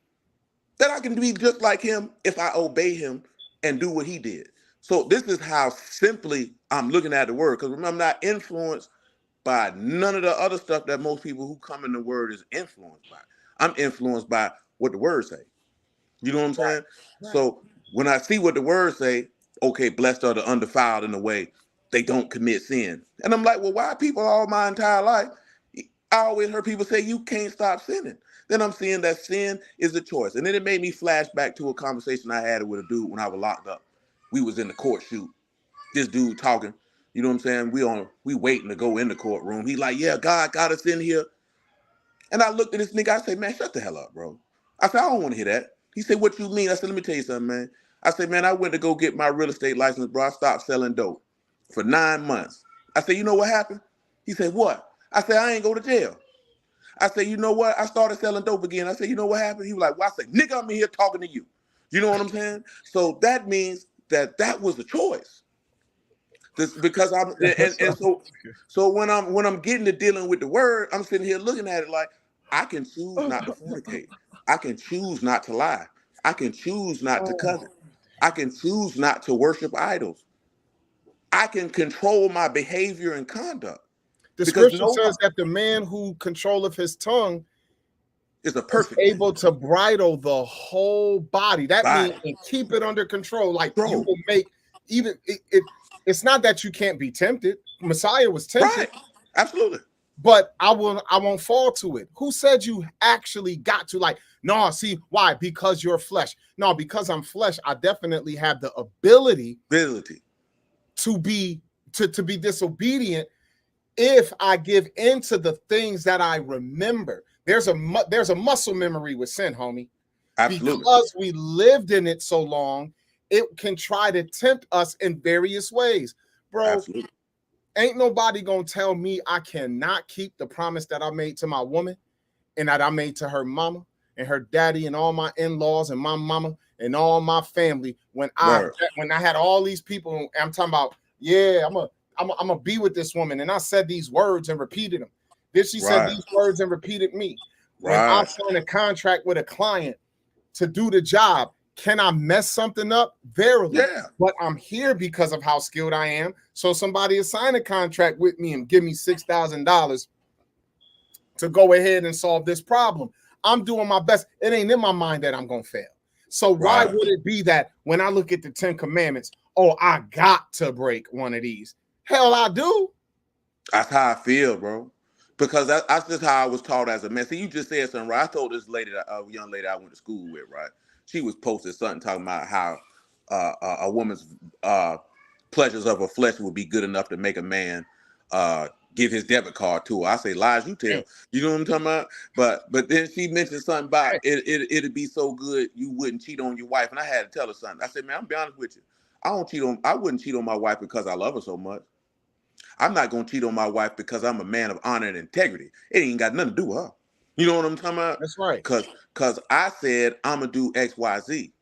that I can be just like him if I obey him and do what he did. So this is how simply I'm looking at the word. Because remember, I'm not influenced by none of the other stuff that most people who come in the word is influenced by. I'm influenced by what the word say. You know what I'm saying? Right. So when I see what the word say, okay, blessed are the undefiled in the way they don't commit sin. And I'm like, well, why people all my entire life? I always heard people say you can't stop sinning. Then I'm seeing that sin is a choice. And then it made me flash back to a conversation I had with a dude when I was locked up. We was in the court shoot. This dude talking, you know what I'm saying? We waiting to go in the courtroom. He like, yeah, God got us in here. And I looked at this nigga, I said, man, shut the hell up, bro. I said, I don't want to hear that. He said, what you mean? I said, let me tell you something, man. I said, man, I went to go get my real estate license, bro. I stopped selling dope for 9 months. I said, you know what happened? He said, what? I said, I ain't go to jail. I said, you know what? I started selling dope again. I said, you know what happened? He was like, well, I said, nigga, I'm in here talking to you. You know what I'm saying? So that means that was a choice. Because I'm and so when I'm getting to dealing with the word, I'm sitting here looking at it like I can choose not to fornicate. I can choose not to lie. I can choose not to covet. I can choose not to worship idols. I can control my behavior and conduct. The scripture says that the man who controlleth his tongue is able to bridle the whole body. That means and keep it under control. Like you will make even it's not that you can't be tempted. Messiah was tempted. Right. Absolutely. But I won't fall to it. Who said you actually got to? Like, no, see, why? Because you're flesh. No, because I'm flesh, I definitely have the ability to be disobedient if I give into the things that I remember. There's a muscle memory with sin, homie. Absolutely. Because we lived in it so long, it can try to tempt us in various ways. Bro, absolutely. Ain't nobody gonna tell me I cannot keep the promise that I made to my woman and that I made to her mama and her daddy and all my in-laws and my mama and all my family when I had all these people. I'm talking about, yeah, I'm gonna be with this woman, and I said these words and repeated them. Then she said these words and repeated me. When I signed a contract with a client to do the job, can I mess something up? Verily. Yeah. But I'm here because of how skilled I am. So somebody will sign a contract with me and give me $6,000 to go ahead and solve this problem. I'm doing my best. It ain't in my mind that I'm going to fail. So why would it be that when I look at the 10 commandments, oh, I got to break one of these? Hell, I do. That's how I feel, bro. Because that's just how I was taught as a man. See, you just said something, right? I told this lady, a young lady I went to school with, right? She was posting something talking about how a woman's pleasures of her flesh would be good enough to make a man give his debit card to her. I say, lies you tell. You know what I'm talking about? But then she mentioned something about it'd be so good you wouldn't cheat on your wife. And I had to tell her something. I said, man, I'm be honest with you. I wouldn't cheat on my wife because I love her so much. I'm not gonna cheat on my wife because I'm a man of honor and integrity. It ain't got nothing to do with her. You know what I'm talking about? That's right. Because I said I'm gonna do X, Y, Z.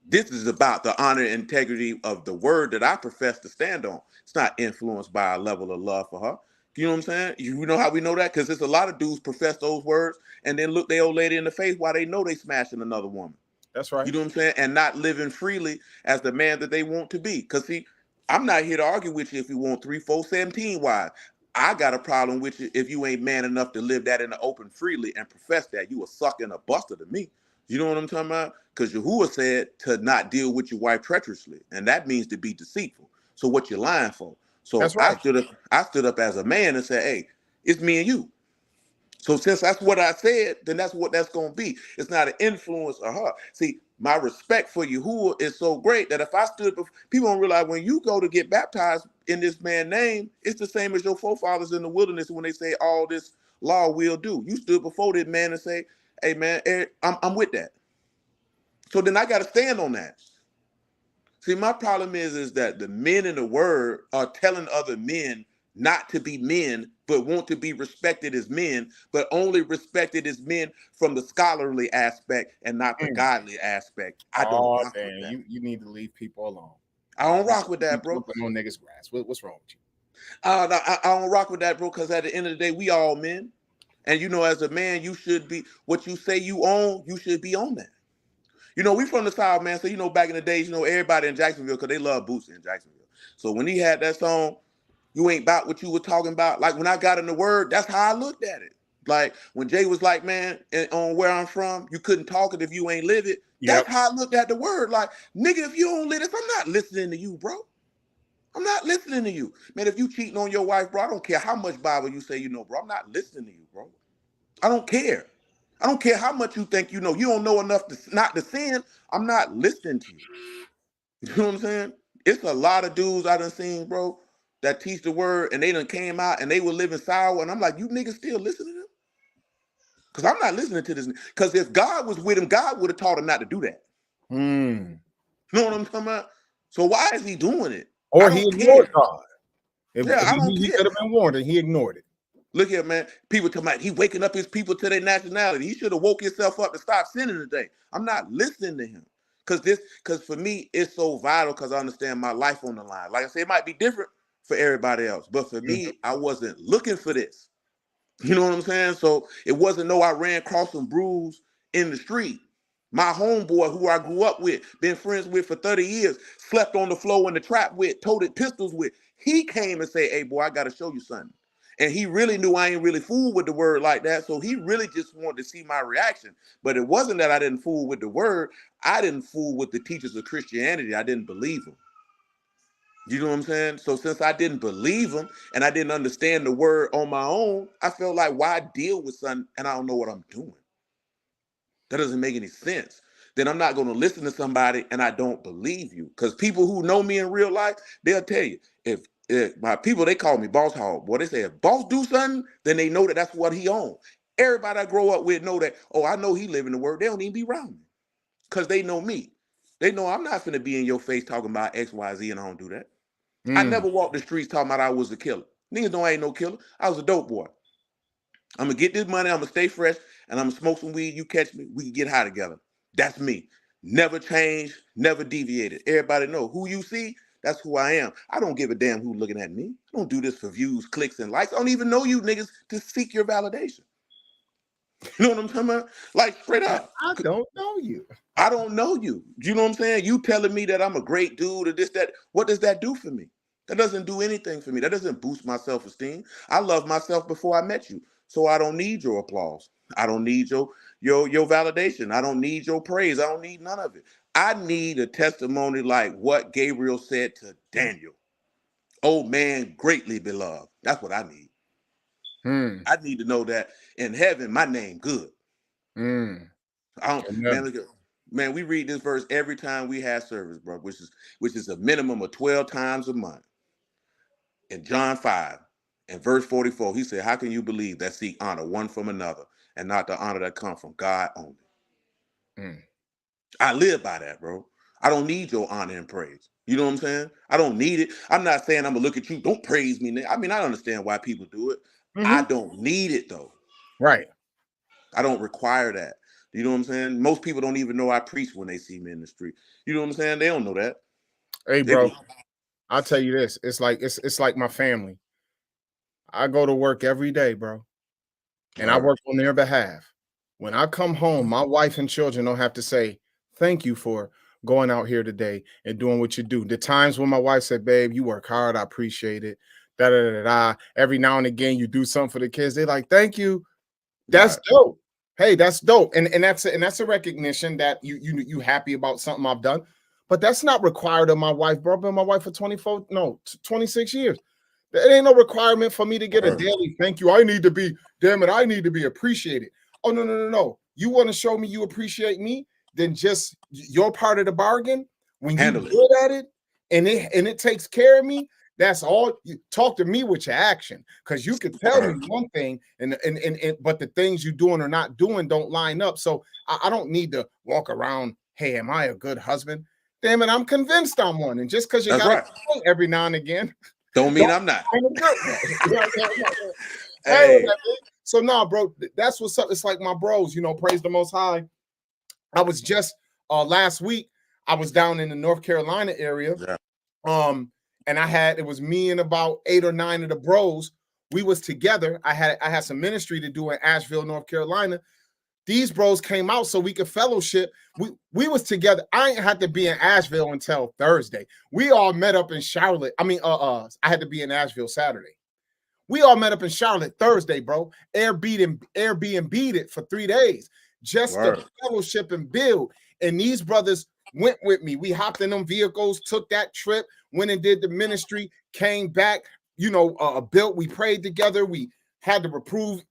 This is about the honor and integrity of the word that I profess to stand on. It's not influenced by a level of love for her. You know what I'm saying? You know how we know that? Because there's a lot of dudes profess those words and then look their old lady in the face while they know they smashing another woman. That's right. You know what I'm saying? And not living freely as the man that they want to be. Because see, I'm not here to argue with you if you want 3, 4, 17 wives. I got a problem with you if you ain't man enough to live that in the open freely and profess that. You a sucker and a buster to me. You know what I'm talking about? Because Yahuwah said to not deal with your wife treacherously, and that means to be deceitful. So what you lying for? So that's right. I stood up as a man and said, hey, it's me and you. So since that's what I said, then that's what that's going to be. It's not an influence of her. See, my respect for Yahuwah is so great that if I stood before, people don't realize when you go to get baptized in this man's name, it's the same as your forefathers in the wilderness when they say all this law will do. You stood before this man and say, hey man, I'm with that. So then I got to stand on that. See, my problem is that the men in the word are telling other men not to be men, but want to be respected as men, but only respected as men from the scholarly aspect and not the godly aspect. I don't rock with that. You need to leave people alone. I don't rock with that, bro. No niggas grass. What's wrong with you? I don't rock with that, bro, because at the end of the day, we all men. And you know, as a man, you should be what you say you own, you should be on that. You know, we from the South, man. So, you know, back in the days, you know, everybody in Jacksonville, because they love Boosie in Jacksonville. So when he had that song, you ain't about what you were talking about. Like when I got in the word, that's how I looked at it. Like when Jay was like, man, on where I'm from, you couldn't talk it if you ain't live it. That's how I looked at the word. Like, nigga, if you don't live this, I'm not listening to you, bro. I'm not listening to you. Man, if you cheating on your wife, bro, I don't care how much Bible you say you know, bro. I'm not listening to you, bro. I don't care. I don't care how much you think you know. You don't know enough to not to sin. I'm not listening to you. You know what I'm saying? It's a lot of dudes I done seen, bro, that teach the word and they done came out and they were living sour. And I'm like, you niggas still listening to them? Because I'm not listening to this. Because if God was with him, God would have taught him not to do that. You know what I'm talking about? So why is he doing it? Or he ignored God. I don't care. He could have been warned and he ignored it. Look here, man. People talking about he waking up his people to their nationality. He should have woke himself up to stop sinning today. I'm not listening to him. Because for me, it's so vital because I understand my life on the line. Like I said, it might be different for everybody else. But for me, I wasn't looking for this. You know what I'm saying? So it wasn't no I ran cross some bruise in the street. My homeboy who I grew up with, been friends with for 30 years, slept on the floor in the trap with, toted pistols with. He came and said, hey, boy, I got to show you something. And he really knew I ain't really fool with the word like that. So he really just wanted to see my reaction. But it wasn't that I didn't fool with the word. I didn't fool with the teachers of Christianity. I didn't believe them. You know what I'm saying? So since I didn't believe them and I didn't understand the word on my own, I felt like, why deal with something and I don't know what I'm doing? That doesn't make any sense. Then I'm not going to listen to somebody and I don't believe you. Because people who know me in real life, they'll tell you, if my people, they call me boss hog. Boy, they say if boss do something, then they know that that's what he own. Everybody I grow up with know that, oh, I know he live in the word. They don't even be around me because they know me. They know I'm not finna be in your face talking about X, Y, Z, and I don't do that. I never walked the streets talking about I was a killer. Niggas know I ain't no killer. I was a dope boy. I'm gonna get this money, I'm gonna stay fresh, and I'm gonna smoke some weed. You catch me, we can get high together. That's me. Never changed, never deviated. Everybody know who you see, that's who I am. I don't give a damn who looking at me. I don't do this for views, clicks, and likes. I don't even know you niggas to seek your validation. You know what I'm talking about? Like straight up. I don't know you. I don't know you. You know what I'm saying? You telling me that I'm a great dude or this, that. What does that do for me? That doesn't do anything for me. That doesn't boost my self-esteem. I love myself before I met you. So I don't need your applause. I don't need your validation. I don't need your praise. I don't need none of it. I need a testimony like what Gabriel said to Daniel. Oh man, greatly beloved. That's what I need. I need to know that in heaven, my name good. Man, we read this verse every time we have service, bro, which is a minimum of 12 times a month. In John 5 and verse 44, he said, how can you believe that seek honor one from another and not the honor that comes from God only? I live by that, bro. I don't need your honor and praise. You know what I'm saying? I don't need it. I'm not saying I'm gonna look at you. Don't praise me. I mean, I understand why people do it. I don't need it though. Right. I don't require that. You know what I'm saying? Most people don't even know I preach when they see me in the street. You know what I'm saying? They don't know that. Hey, bro, I'll tell you this. It's like my family. I go to work every day, bro. And I work on their behalf. When I come home, my wife and children don't have to say, thank you for going out here today and doing what you do. The times when my wife said, babe, you work hard. I appreciate it. Da, da, da, da. Every now and again, you do something for the kids. They're like, thank you. That's dope. Hey, that's dope. And that's a recognition that you happy about something I've done. But that's not required of my wife, bro. I've been my wife for 26 years. There ain't no requirement for me to get a daily thank you. I need to be, damn it, I need to be appreciated. Oh, no. You want to show me you appreciate me? Then just your part of the bargain. When you're good at it and it takes care of me, that's all. You talk to me with your action, because you could tell me one thing and but the things you're doing or not doing don't line up. So I don't need to walk around, hey, am I a good husband? Damn it, I'm convinced I'm one. And just because you got to every now and again, don't mean I'm not. Hey. So nah, bro, that's what's up. It's like my bros, you know, praise the Most High. I was just last week, I was down in the North Carolina area. And it was me and about 8 or 9 of the bros. We was together. I had some ministry to do in Asheville, North Carolina. These bros came out so we could fellowship. We was together. I ain't had to be in Asheville until Thursday. We all met up in Charlotte. I mean, I had to be in Asheville Saturday. We all met up in Charlotte Thursday, bro. Airbnb'd it for 3 days just to fellowship and build. And these brothers went with me. We hopped in them vehicles, took that trip, went and did the ministry, came back, you know, built. We prayed together. We had to reprove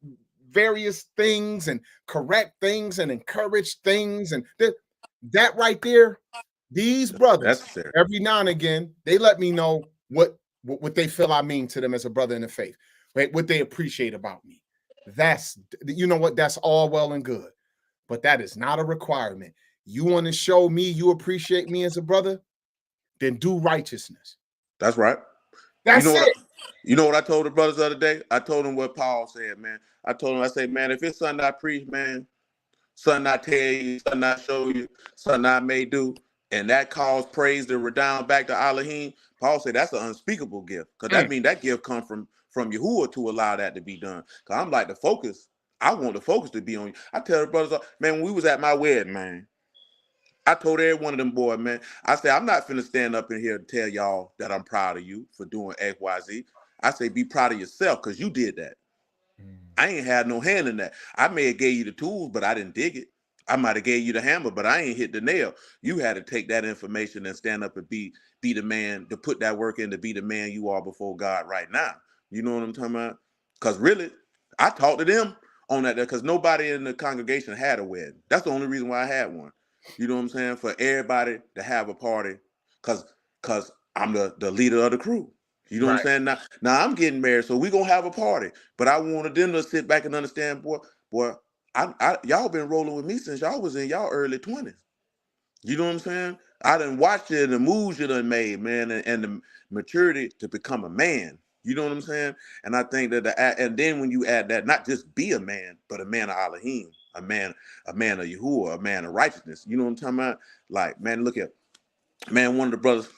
various things and correct things and encourage things. And that right there, these brothers, every now and again, they let me know what they feel I mean to them as a brother in the faith, right? What they appreciate about me. That's, you know what, that's all well and good, but that is not a requirement. You want to show me you appreciate me as a brother, then do righteousness. That's right. That's it. You know what I told the brothers the other day? I told them what Paul said, man. I said, man, if it's something I preach, man, something I tell you, something I show you, something I may do, and that cause praise to redound back to Elohim, Paul said that's an unspeakable gift, because that means that gift comes from Yahuwah to allow that to be done. Because I'm like, the focus, I want the focus to be on you. I tell the brothers, man, when we was at my wedding, man, I told every one of them boys, man, I said, I'm not finna stand up in here and tell y'all that I'm proud of you for doing X, Y, Z. I say, be proud of yourself, because you did that. I ain't had no hand in that. I may have gave you the tools, but I didn't dig it. I might have gave you the hammer, but I ain't hit the nail. You had to take that information and stand up and be the man, to put that work in, to be the man you are before God right now. You know what I'm talking about? Because really, I talked to them on that, because nobody in the congregation had a wedding. That's the only reason why I had one. You know what I'm saying? For everybody to have a party, because I'm the leader of the crew. You know what I'm saying? Now I'm getting married, so we're going to have a party. But I wanted them to sit back and understand, boy, y'all been rolling with me since y'all was in y'all early 20s. You know what I'm saying? I done watched it, the moves you done made, man, and the maturity to become a man. You know what I'm saying? And I think that and then when you add that, not just be a man, but a man of Elohim, a man of Yahuwah, a man of righteousness. You know what I'm talking about? Like, man, look at, man, one of the brothers'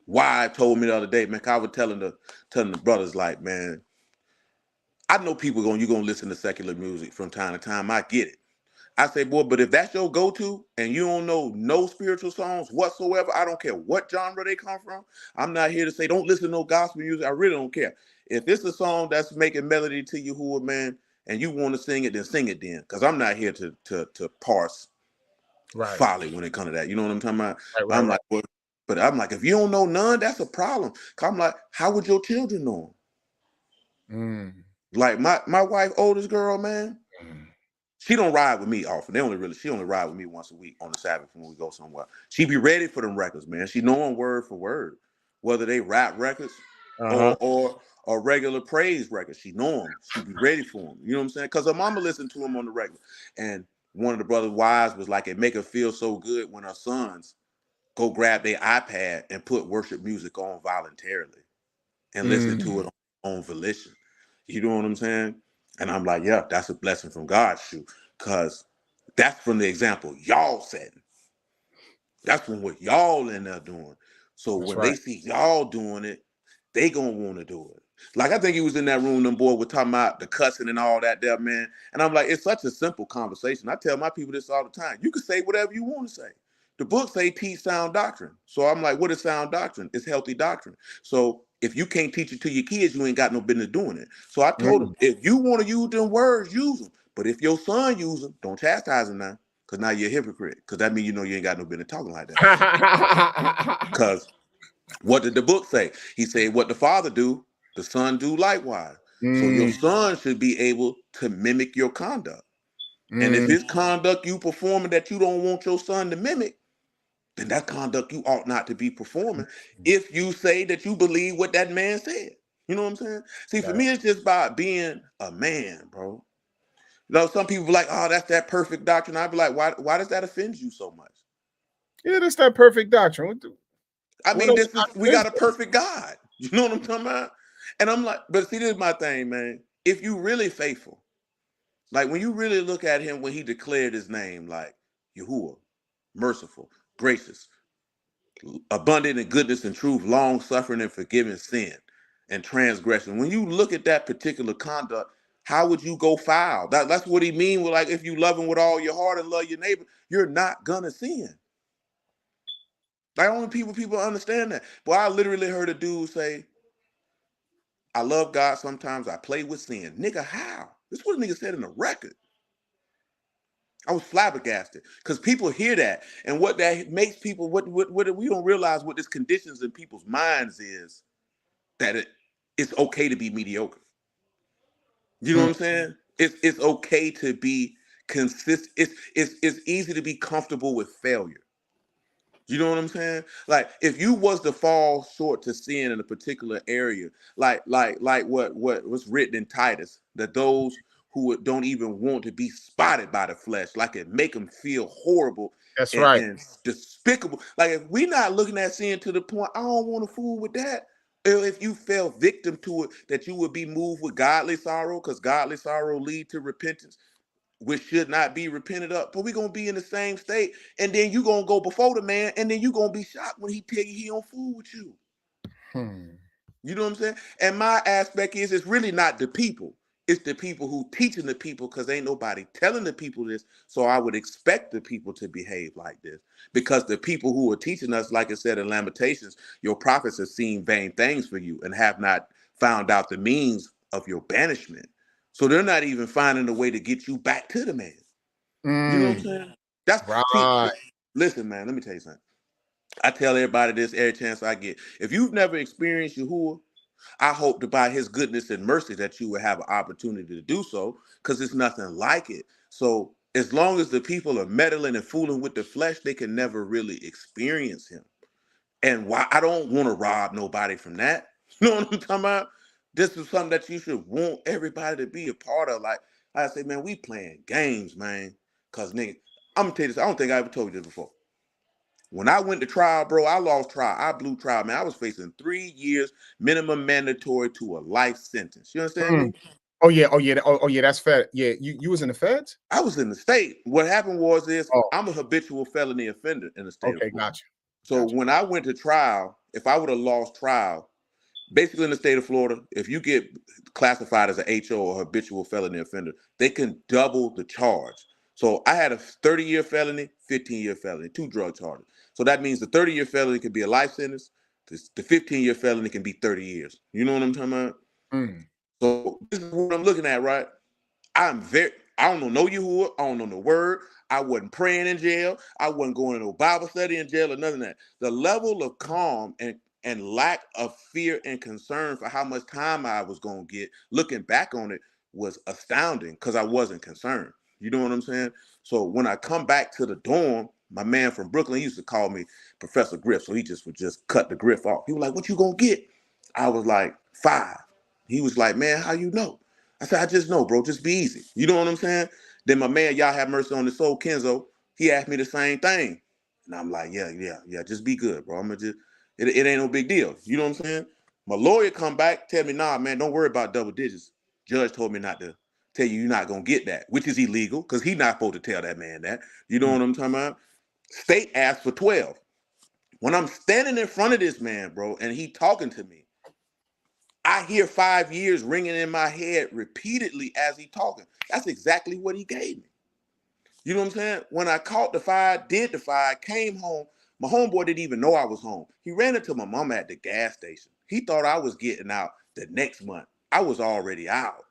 wife told me the other day, man, I was telling the brothers, like, man, I know people you're gonna listen to secular music from time to time. I get it. I say, boy, but if that's your go-to and you don't know no spiritual songs whatsoever, I don't care what genre they come from. I'm not here to say don't listen to no gospel music. I really don't care. If it's a song that's making melody to Yahuwah, man, and you want to sing it, then sing it then. Because I'm not here to parse folly when it comes to that. You know what I'm talking about? I'm like, well, but I'm like, if you don't know none, that's a problem. I'm like, how would your children know them? Like my wife, oldest girl, man, she don't ride with me often. She only ride with me once a week on the Sabbath when we go somewhere. She be ready for them records, man. She know them word for word, whether they rap records or regular praise records. She know them. She be ready for them. You know what I'm saying? Because her mama listened to them on the regular. And one of the brothers' wives was like, it make her feel so good when her sons go grab their iPad and put worship music on voluntarily and listen to it on volition. You know what I'm saying? And I'm like, yeah, that's a blessing from God, shoot, because that's from the example y'all setting. That's from what y'all in there doing. So when they see y'all doing it, they gonna want to do it. Like, I think he was in that room, them boy were talking about the cussing and all that there, man. And I'm like, it's such a simple conversation. I tell my people this all the time. You can say whatever you want to say. The book say teach sound doctrine. So I'm like, what is sound doctrine? It's healthy doctrine. So if you can't teach it to your kids, you ain't got no business doing it. So I told them, if you want to use them words, use them. But if your son use them, don't chastise him now, because now you're a hypocrite. Because that means you ain't got no business talking like that. Because what did the book say? He said, what the Father do, the son do likewise. So your son should be able to mimic your conduct. And if his conduct you performing that you don't want your son to mimic, then that conduct you ought not to be performing if you say that you believe what that man said. You know what I'm saying? See, for me, it's just about being a man, bro. You know, some people be like, oh, that's that perfect doctrine. I'd be like, why does that offend you so much? Yeah, that's that perfect doctrine. I mean, we got a perfect God. You know what I'm talking about? And I'm like, but see, this is my thing, man. If you really faithful, like when you really look at him when he declared his name, like Yahuwah, merciful, gracious, abundant in goodness and truth, long suffering and forgiving sin and transgression. When you look at that particular conduct, how would you go foul? That's what he mean with, like, if you love him with all your heart and love your neighbor, you're not gonna sin. Like, only people understand that. But I literally heard a dude say, I love God, sometimes I play with sin. Nigga, how? This is what a nigga said in the record. I was flabbergasted because people hear that, and what that makes people, what we don't realize what this conditions in people's minds is, that it's okay to be mediocre. You know what I'm saying? It's okay to be consistent. It's easy to be comfortable with failure. You know what I'm saying? Like, if you was to fall short to sin in a particular area, like what's written in Titus, that those who don't even want to be spotted by the flesh, like it make them feel horrible. That's right. And despicable. Like, if we not looking at sin to the point, I don't want to fool with that. If you fell victim to it, that you would be moved with godly sorrow, because godly sorrow lead to repentance, which should not be repented of. But we're gonna be in the same state, and then you gonna go before the man, and then you gonna be shocked when he tell you he don't fool with you. You know what I'm saying? And my aspect is, it's really not the people. It's the people who teaching the people, because ain't nobody telling the people this. So I would expect the people to behave like this, because the people who are teaching us, like it said in Lamentations, your prophets have seen vain things for you and have not found out the means of your banishment. So they're not even finding a way to get you back to the man. You know what I'm saying? That's right. See, listen, man, let me tell you something. I tell everybody this every chance I get. If you've never experienced Yahuwah, I hope that by his goodness and mercy that you will have an opportunity to do so, because it's nothing like it. So as long as the people are meddling and fooling with the flesh, they can never really experience him. And why I don't want to rob nobody from that. You know what I'm talking about? This is something that you should want everybody to be a part of. Like I say, man, we playing games, man. Cause nigga, I'm gonna tell you this. I don't think I ever told you this before. When I went to trial, bro, I lost trial. I blew trial, man. I was facing 3 years minimum mandatory to a life sentence. You understand me? Oh yeah, that's fed. Yeah, you was in the feds? I was in the state. What happened was this: Oh, I'm a habitual felony offender in the state of okay, Florida. gotcha. So when I went to trial, if I would have lost trial, basically in the state of Florida, if you get classified as an HO or habitual felony offender, they can double the charge. So I had a 30-year felony, 15-year felony, 2 drug charges. So that means the 30-year felony can be a life sentence. The 15-year felony can be 30 years. You know what I'm talking about? So this is what I'm looking at, right? I don't know no Yahuwah. I don't know no word. I wasn't praying in jail. I wasn't going to no Bible study in jail or none of that. The level of calm and lack of fear and concern for how much time I was going to get, looking back on it, was astounding, because I wasn't concerned. You know what I'm saying? So when I come back to the dorm, my man from Brooklyn, he used to call me Professor Griff. So he would just cut the Griff off. He was like, what you going to get? I was like, 5. He was like, man, how you know? I said, I just know, bro. Just be easy. You know what I'm saying? Then my man, y'all have mercy on his soul, Kenzo, he asked me the same thing. And I'm like, yeah. Just be good, bro. I'm gonna just, it ain't no big deal. You know what I'm saying? My lawyer come back, tell me, nah, man, don't worry about double digits. Judge told me not to tell you, you're not gonna get that, which is illegal, because he's not supposed to tell that man that. You know what I'm talking about? State asked for 12. When I'm standing in front of this man, bro, and he talking to me, I hear 5 years ringing in my head repeatedly as he talking. That's exactly what he gave me. You know what I'm saying? When I caught the 5, did the 5, came home, my homeboy didn't even know I was home. He ran into my mama at the gas station. He thought I was getting out the next month. I was already out.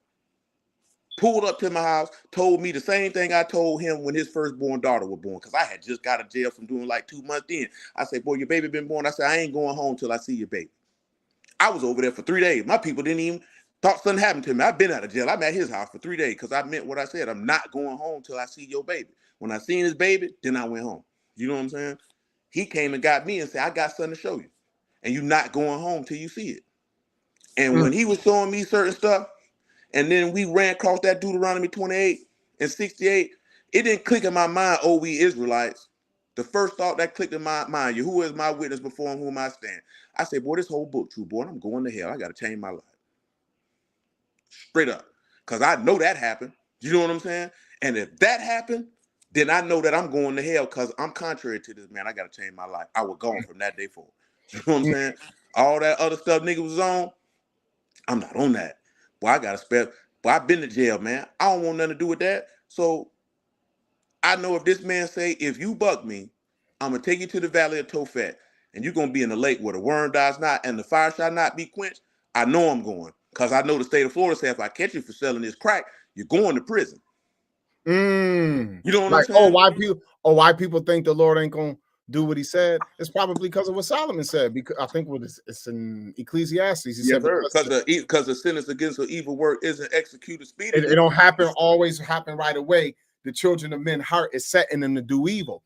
Pulled up to my house, told me the same thing I told him when his firstborn daughter was born, because I had just got out of jail from doing like 2 months in. I said, boy, your baby been born. I said, I ain't going home till I see your baby. I was over there for 3 days. My people didn't even thought something happened to me. I've been out of jail. I'm at his house for 3 days because I meant what I said. I'm not going home till I see your baby. When I seen his baby, then I went home. You know what I'm saying? He came and got me and said, I got something to show you. And you're not going home till you see it. And when he was showing me certain stuff, and then we ran across that Deuteronomy 28 and 68, it didn't click in my mind, oh, we Israelites. The first thought that clicked in my mind, who is my witness before whom I stand? I said, boy, this whole book true, boy, I'm going to hell. I got to change my life. Straight up. Because I know that happened. You know what I'm saying? And if that happened, then I know that I'm going to hell because I'm contrary to this, man. I got to change my life. I was gone from that day forward. You know what I'm saying? All that other stuff nigga was on, I'm not on that. Boy, I got to spare. Boy, I've been to jail, man. I don't want nothing to do with that. So I know if this man say, if you buck me, I'm going to take you to the valley of Tophet, and you're going to be in the lake where the worm dies not and the fire shall not be quenched, I know I'm going. Because I know the state of Florida says if I catch you for selling this crack, you're going to prison. You know what I'm saying? Why people think the Lord ain't going to do what he said? It's probably because of what Solomon said. Because I think it's in Ecclesiastes. He said because the sentence against an evil work isn't executed speedily. It don't always happen right away. The children of men's heart is setting them to do evil.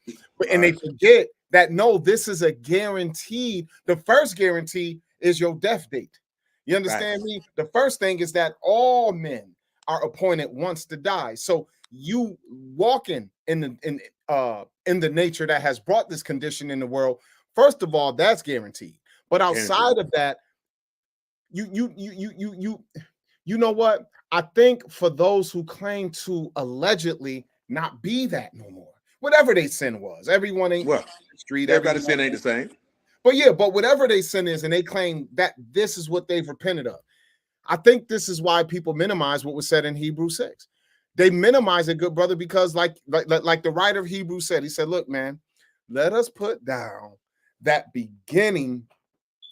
And they forget that, no, this is a guaranteed. The first guarantee is your death date. You understand me? The first thing is that all men are appointed once to die. So you walking in the nature that has brought this condition in the world, first of all, that's guaranteed. But outside of that, you know what? I think for those who claim to allegedly not be that no more, whatever their sin was, everyone ain't the street. Everybody's sin ain't the same. But whatever their sin is, and they claim that this is what they've repented of. I think this is why people minimize what was said in Hebrews 6. They minimize it, good brother, because like the writer of Hebrews said, he said, look, man, let us put down that beginning,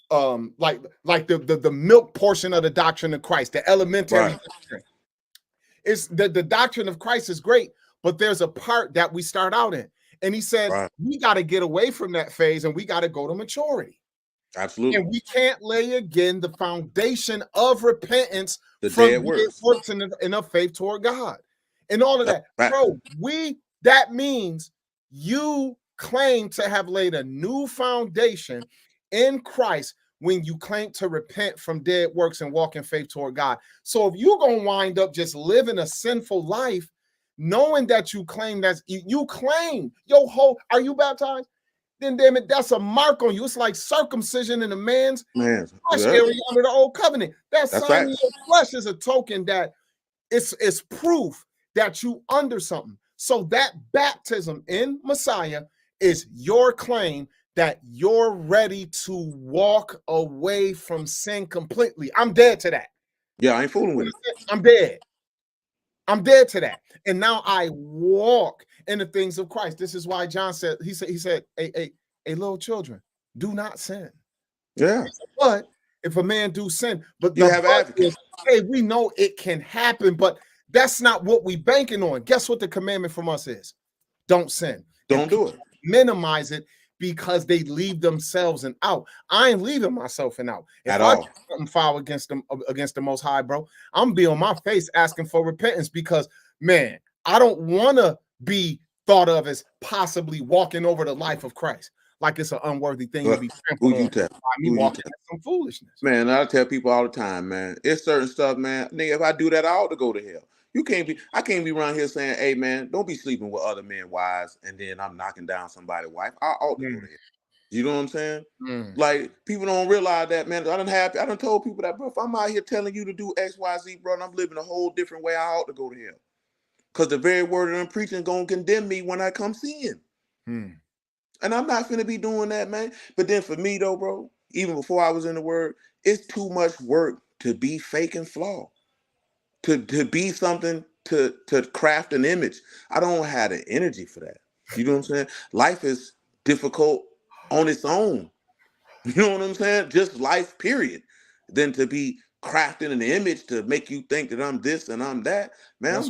like the milk portion of the doctrine of Christ, the elementary doctrine. It's the doctrine of Christ is great, but there's a part that we start out in. And he said, we got to get away from that phase and we got to go to maturity. Absolutely. And we can't lay again the foundation of repentance from dead works and of faith toward God. And all of that. Bro, that means you claim to have laid a new foundation in Christ when you claim to repent from dead works and walk in faith toward God. So if you're going to wind up just living a sinful life, knowing that you claim you claim your whole, are you baptized? Then damn it, that's a mark on you. It's like circumcision in a man's flesh area under the old covenant. That sign in your flesh is a token that it's proof that you under something. So that baptism in Messiah is your claim that you're ready to walk away from sin completely. I'm dead to that. Yeah, I ain't fooling with it. I'm dead. I'm dead to that. And now I walk in the things of Christ. This is why John said, he said, hey, little children, do not sin. Yeah. But if a man do sin, but you have advocates. Hey, we know it can happen, but that's not what we banking on. Guess what the commandment from us is? Don't sin. Don't do it. Minimize it because they leave themselves and out. I ain't leaving myself and out. If I do something foul against the Most High, bro, I'm gonna be on my face asking for repentance because, man, I don't want to be thought of as possibly walking over the life of Christ like it's an unworthy thing to be walking some foolishness. Man, I tell people all the time, man, it's certain stuff, man. Nigga, if I do that, I ought to go to hell. I can't be around here saying, hey, man, don't be sleeping with other men's wives and then I'm knocking down somebody's wife. I ought to go to hell. You know what I'm saying? Like, people don't realize that, man. I done told people that, bro, if I'm out here telling you to do X, Y, Z, bro, and I'm living a whole different way, I ought to go to hell. Because the very word that I'm preaching is going to condemn me when I come seeing. And I'm not finna be doing that, man. But then for me, though, bro, even before I was in the word, it's too much work to be fake and flawed. To be something, to craft an image. I don't have the energy for that. You know what I'm saying? Life is difficult on its own. You know what I'm saying? Just life, period. Than to be crafting an image to make you think that I'm this and I'm that. Man,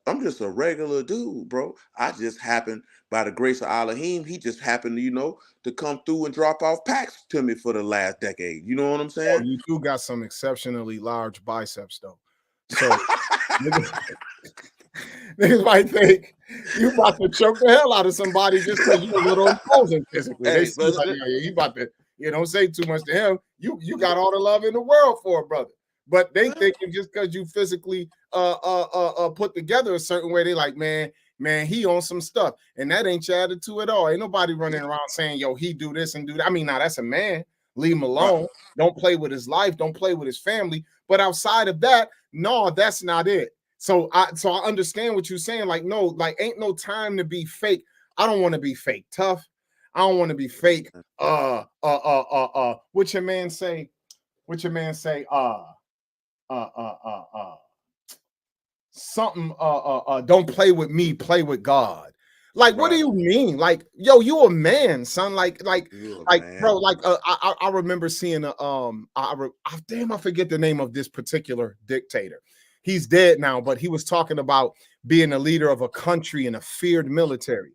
I'm just a regular dude, bro. I just happened, by the grace of Elohim, he just happened to, to come through and drop off packs to me for the last decade. You know what I'm Oh, saying? you do got some exceptionally large biceps, though. So niggas might think you about to choke the hell out of somebody just because you're a little imposing physically. They Hey, see like, yeah, you about to, don't say too much to him. You got all the love in the world for a brother. But they thinking just because you physically put together a certain way, they like, man, he on some stuff. And that ain't your attitude at all. Ain't nobody running around saying, yo, he do this and do that. I mean, now that's a man. Leave him alone. Right. Don't play with his life. Don't play with his family. But outside of that, no, that's not it. So I understand what you're saying. Like, no, like ain't no time to be fake. I don't want to be fake tough. I don't want to be fake. What your man say? What your man say? Something. Don't play with me. Play with God. Like, what do you mean? Like, yo, you a man, son. Like, bro. Like, I remember seeing damn, I forget the name of this particular dictator. He's dead now, but he was talking about being a leader of a country and a feared military.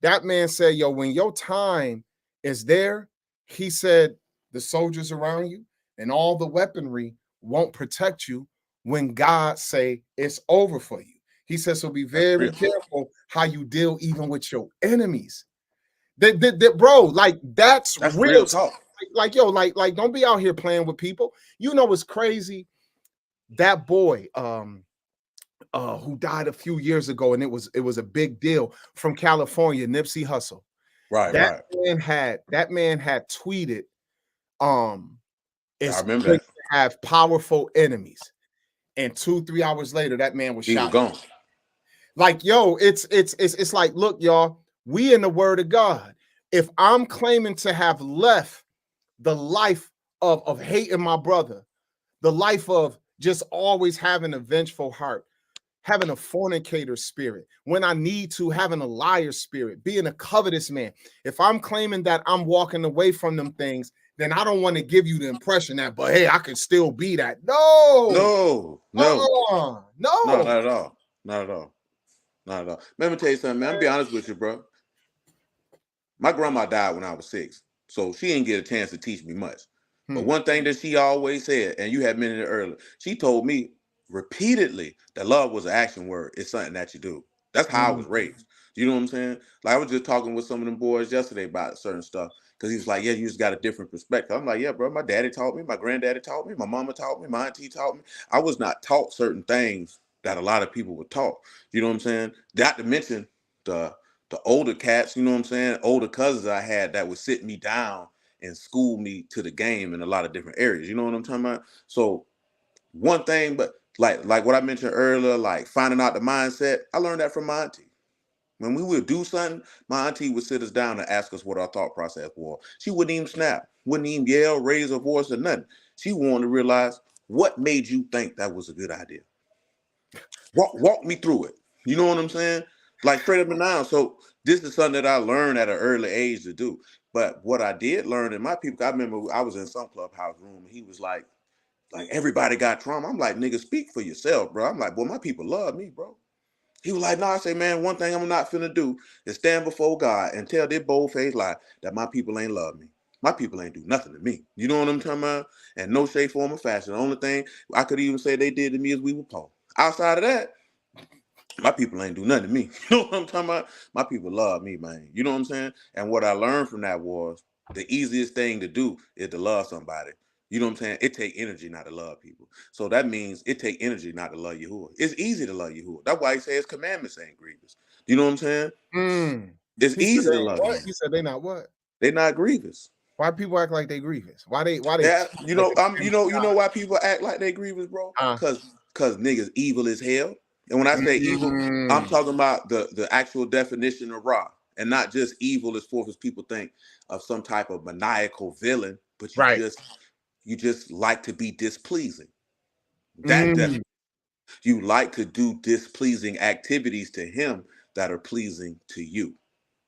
That man said, yo, when your time is there, he said, the soldiers around you and all the weaponry won't protect you when God say it's over for you. He says, so be very careful how you deal even with your enemies. Bro, like that's real talk. Like, yo, like don't be out here playing with people. You know what's crazy? That boy who died a few years ago, and it was a big deal, from California, Nipsey Hussle. That man had tweeted, it's I remember good that. to have powerful enemies. And 2-3 hours later, that man was shot. He was gone. Like, yo, it's like, look, y'all, we in the word of God. If I'm claiming to have left the life of hating my brother, the life of just always having a vengeful heart, having a fornicator spirit, when I need to, having a liar spirit, being a covetous man. If I'm claiming that I'm walking away from them things, then I don't want to give you the impression that, but hey, I could still be that. No, not at all. Not at all. Not at all. Let me tell you something, man. I'm be honest with you, bro. My grandma died when I was 6, so she didn't get a chance to teach me much. But one thing that she always said, and you had mentioned it earlier, she told me repeatedly that love was an action word. It's something that you do. That's how I was raised. You know what I'm saying? Like, I was just talking with some of them boys yesterday about certain stuff, because he was like, yeah, you just got a different perspective. I'm like, yeah, bro, my daddy taught me, my granddaddy taught me, my mama taught me, my auntie taught me. I was not taught certain things that a lot of people were taught. You know what I'm saying? Not to mention the older cats, you know what I'm saying? Older cousins I had that would sit me down and school me to the game in a lot of different areas. You know what I'm talking about? So one thing, but like what I mentioned earlier, like finding out the mindset, I learned that from my auntie. When we would do something, my auntie would sit us down and ask us what our thought process was. She wouldn't even snap, wouldn't even yell, raise her voice or nothing. She wanted to realize, what made you think that was a good idea? Walk me through it. You know what I'm saying? Like, straight up and down. So this is something that I learned at an early age to do. But what I did learn in my people, I remember I was in some clubhouse room, and he was like everybody got trauma. I'm like, nigga, speak for yourself, bro. I'm like, boy, my people love me, bro. He was like, no, I say, man, one thing I'm not finna do is stand before God and tell their bold-faced lie that my people ain't love me. My people ain't do nothing to me. You know what I'm talking about? And no shape, form, or fashion. The only thing I could even say they did to me is we were poor. Outside of that, my people ain't do nothing to me. You know what I'm talking about? My people love me, man. You know what I'm saying? And what I learned from that was the easiest thing to do is to love somebody. You know what I'm saying? It take energy not to love people. So that means it take energy not to love Yahuwah. It's easy to love Yahuwah. That's why he says commandments ain't grievous. You know what I'm saying? It's easy to love him. He said they not what? They're not grievous. Why people act like they grievous? Why they Yeah, you know why people act like they grievous, bro? Cause niggas evil as hell. And when I say evil, I'm talking about the actual definition of Ra, and not just evil as far as people think of some type of maniacal villain, but you just like to be displeasing. That you like to do displeasing activities to him that are pleasing to you.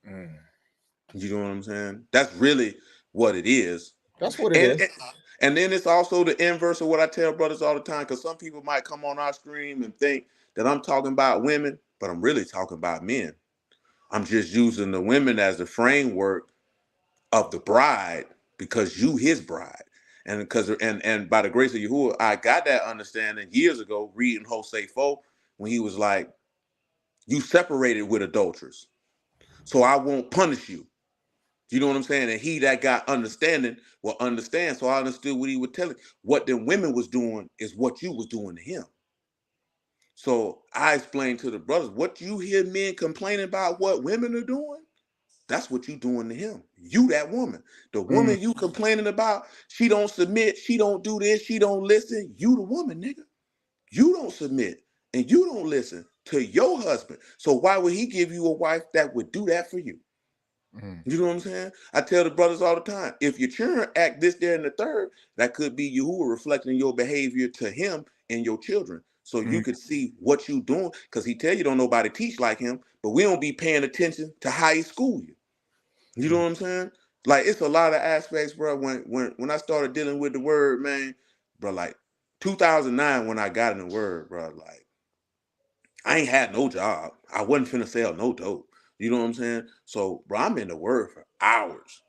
You know what I'm saying? That's really what it is. That's what it is. And then it's also the inverse of what I tell brothers all the time, because some people might come on our screen and think that I'm talking about women, but I'm really talking about men. I'm just using the women as the framework of the bride because you his bride. And because and by the grace of Yahuwah, I got that understanding years ago reading Jose Fo when he was like, you separated with adulterers, so I won't punish you. You know what I'm saying? And he that got understanding will understand. So I understood what he was telling. What the women was doing is what you was doing to him. So I explained to the brothers, what you hear men complaining about what women are doing, that's what you doing to him. You that woman. The woman you complaining about, she don't submit, she don't do this, she don't listen. You the woman, nigga. You don't submit and you don't listen to your husband. So why would he give you a wife that would do that for you? You know what I'm saying? I tell the brothers all the time, if your children act this, there, and the third, that could be you who are reflecting your behavior to him and your children. So you could see what you doing, because he tell you don't nobody teach like him, but we don't be paying attention to how he school you. You know what I'm saying? Like, it's a lot of aspects, bro. When I started dealing with the word, man, bro, like 2009 when I got in the word, bro, like I ain't had no job. I wasn't finna sell no dope. You know what I'm saying? So, bro, I'm in the word for hours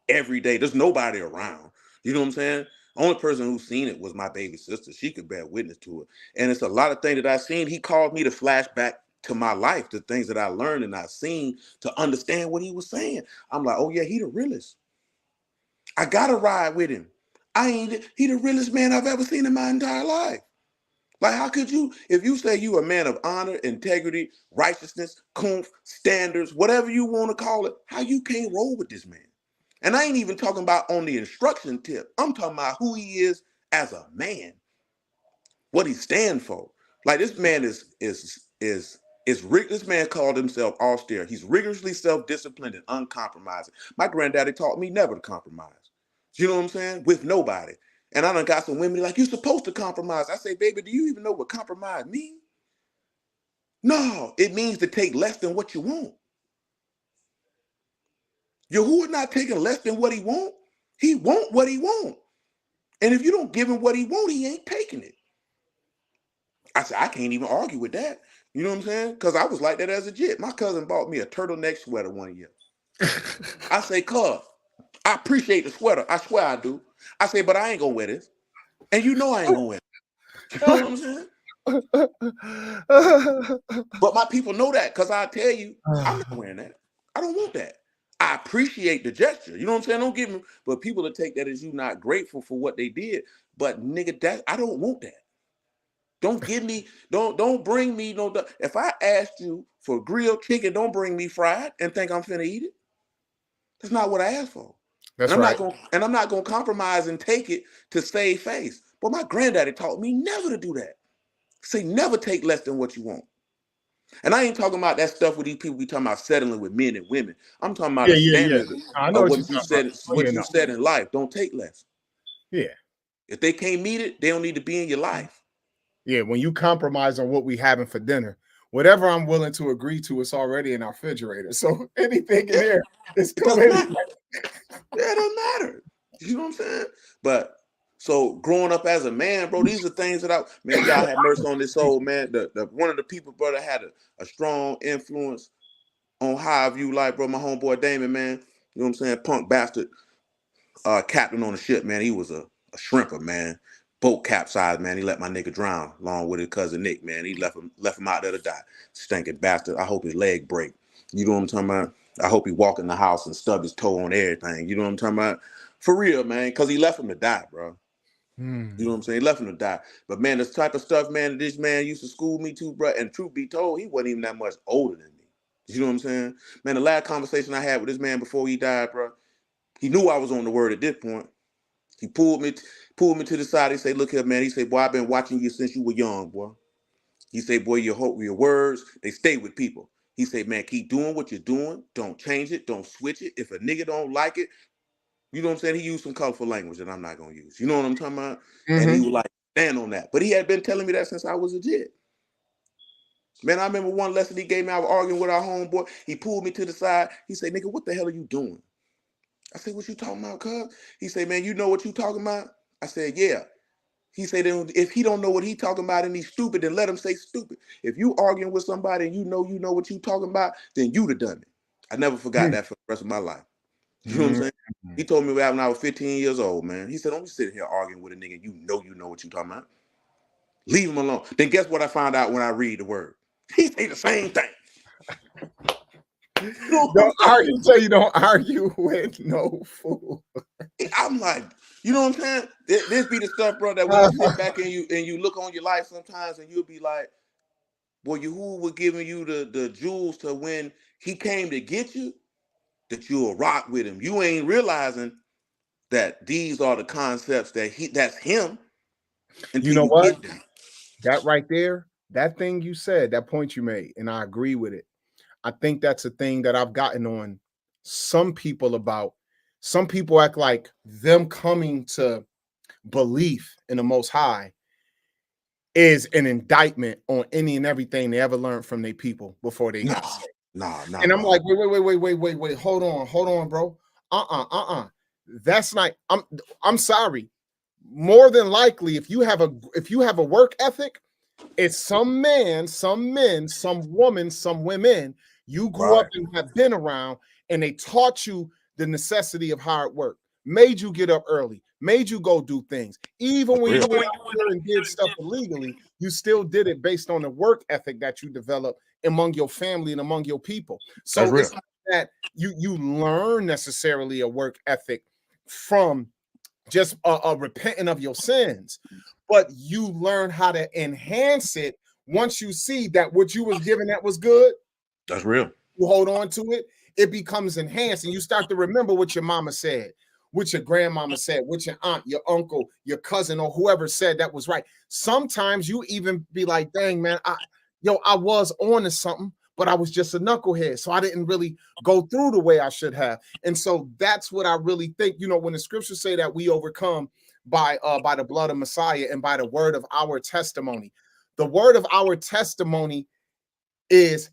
every day. There's nobody around. You know what I'm saying? Only person who's seen it was my baby sister. She could bear witness to it. And it's a lot of things that I've seen. He called me to flash back to my life, the things that I learned and I've seen to understand what he was saying. I'm like, oh yeah, he the realest. I gotta ride with him. He the realest man I've ever seen in my entire life. Like, how could you, if you say you a man of honor, integrity, righteousness, kumph, standards, whatever you want to call it, how you can't roll with this man? And I ain't even talking about on the instruction tip. I'm talking about who he is as a man, what he stand for. Like, this man this man called himself austere. He's rigorously self-disciplined and uncompromising. My granddaddy taught me never to compromise. You know what I'm saying? With nobody. And I done got some women like, you're supposed to compromise. I say, baby, do you even know what compromise means? No, it means to take less than what you want. Yahuwah not taking less than what he want. He want what he want. And if you don't give him what he want, he ain't taking it. I said, I can't even argue with that. You know what I'm saying? Because I was like that as a jit. My cousin bought me a turtleneck sweater one year. I say, cuz, I appreciate the sweater. I swear I do. I say, but I ain't gonna wear this. And you know I ain't gonna wear it. You know what I'm saying? But my people know that, because I tell you, I'm not wearing that. I don't want that. I appreciate the gesture. You know what I'm saying? Don't give me, but people that take that as you not grateful for what they did. But nigga, that I don't want that. Don't give me, don't bring me no. If I asked you for grilled chicken, don't bring me fried and think I'm finna eat it. That's not what I asked for. That's and right. I'm not gonna compromise and take it to save face. But my granddaddy taught me never to do that. Say never take less than what you want. And I ain't talking about that stuff with these people be talking about settling with men and women. I'm talking about a standard I know of what you're talking about. what you said in life. Don't take less. Yeah. If they can't meet it, they don't need to be in your life. Yeah, when you compromise on what we having for dinner, whatever I'm willing to agree to, it's already in our refrigerator. So anything in there is doesn't matter. It doesn't matter. You know what I'm saying? But so growing up as a man, bro, these are things that y'all had mercy on this soul, man. The one of the people, brother, had a strong influence on how I view life, bro. My homeboy Damon, man. You know what I'm saying? Punk bastard, captain on the ship, man. He was a shrimper, man. Boat capsized, man. He let my nigga drown along with his cousin Nick, man. He left him out there to die. Stinking bastard. I hope his leg break. You know what I'm talking about? I hope he walk in the house and stub his toe on everything. You know what I'm talking about? For real, man. Because he left him to die, bro. You know what I'm saying? He left him to die. But, man, this type of stuff, man, this man used to school me too, bro. And truth be told, he wasn't even that much older than me. You know what I'm saying? Man, the last conversation I had with this man before he died, bro, he knew I was on the word at this point. He pulled me to the side. He said, look here, man. He said, boy, I've been watching you since you were young, boy. He said, boy, your words, they stay with people. He said, man, keep doing what you're doing. Don't change it. Don't switch it. If a nigga don't like it, you know what I'm saying? He used some colorful language that I'm not going to use. You know what I'm talking about? And he was like, stand on that. But he had been telling me that since I was a kid. Man, I remember one lesson he gave me. I was arguing with our homeboy. He pulled me to the side. He said, nigga, what the hell are you doing? I said, what you talking about, cuz? He said, man, you know what you talking about? I said, yeah. He said, if he don't know what he talking about and he's stupid, then let him say stupid. If you arguing with somebody and you know what you talking about, then you'd have done it. I never forgot that for the rest of my life. You know what I'm saying? He told me when I was 15 years old, man. He said, don't be sitting here arguing with a nigga. You know what you talking about. Leave him alone. Then guess what I found out when I read the word? He say the same thing. Don't argue. Tell you don't argue with no fool. I'm like, you know what I'm saying? This be the stuff, bro, that when you sit back and you look on your life sometimes and you'll be like, boy, who was giving you the jewels to when he came to get you, that you'll rock with him. You ain't realizing that these are the concepts that's him until You know what? get them. That right there, that thing you said, that point you made, and I agree with it. I think that's a thing that I've gotten on some people about. Some people act like them coming to belief in the Most High is an indictment on any and everything they ever learned from their people before they got saved. Nah. And I'm like, wait, hold on, bro. That's not. I'm sorry. More than likely, if you have a work ethic, it's some man, some men, some woman, some women you grew up and have been around, and they taught you the necessity of hard work, made you get up early, made you go do things. Even when you went out there and did stuff illegally, you still did it based on the work ethic that you developed among your family and among your people. So it's not that you learn necessarily a work ethic from just repenting of your sins, but you learn how to enhance it once you see that what you was given that was good. That's real. You hold on to it, it becomes enhanced, and you start to remember what your mama said, what your grandmama said, what your aunt, your uncle, your cousin, or whoever said that was right. Sometimes you even be like, dang, man, I was on to something, but I was just a knucklehead, so I didn't really go through the way I should have. And so that's what I really think, when the scriptures say that we overcome by the blood of Messiah and by the word of our testimony. The word of our testimony is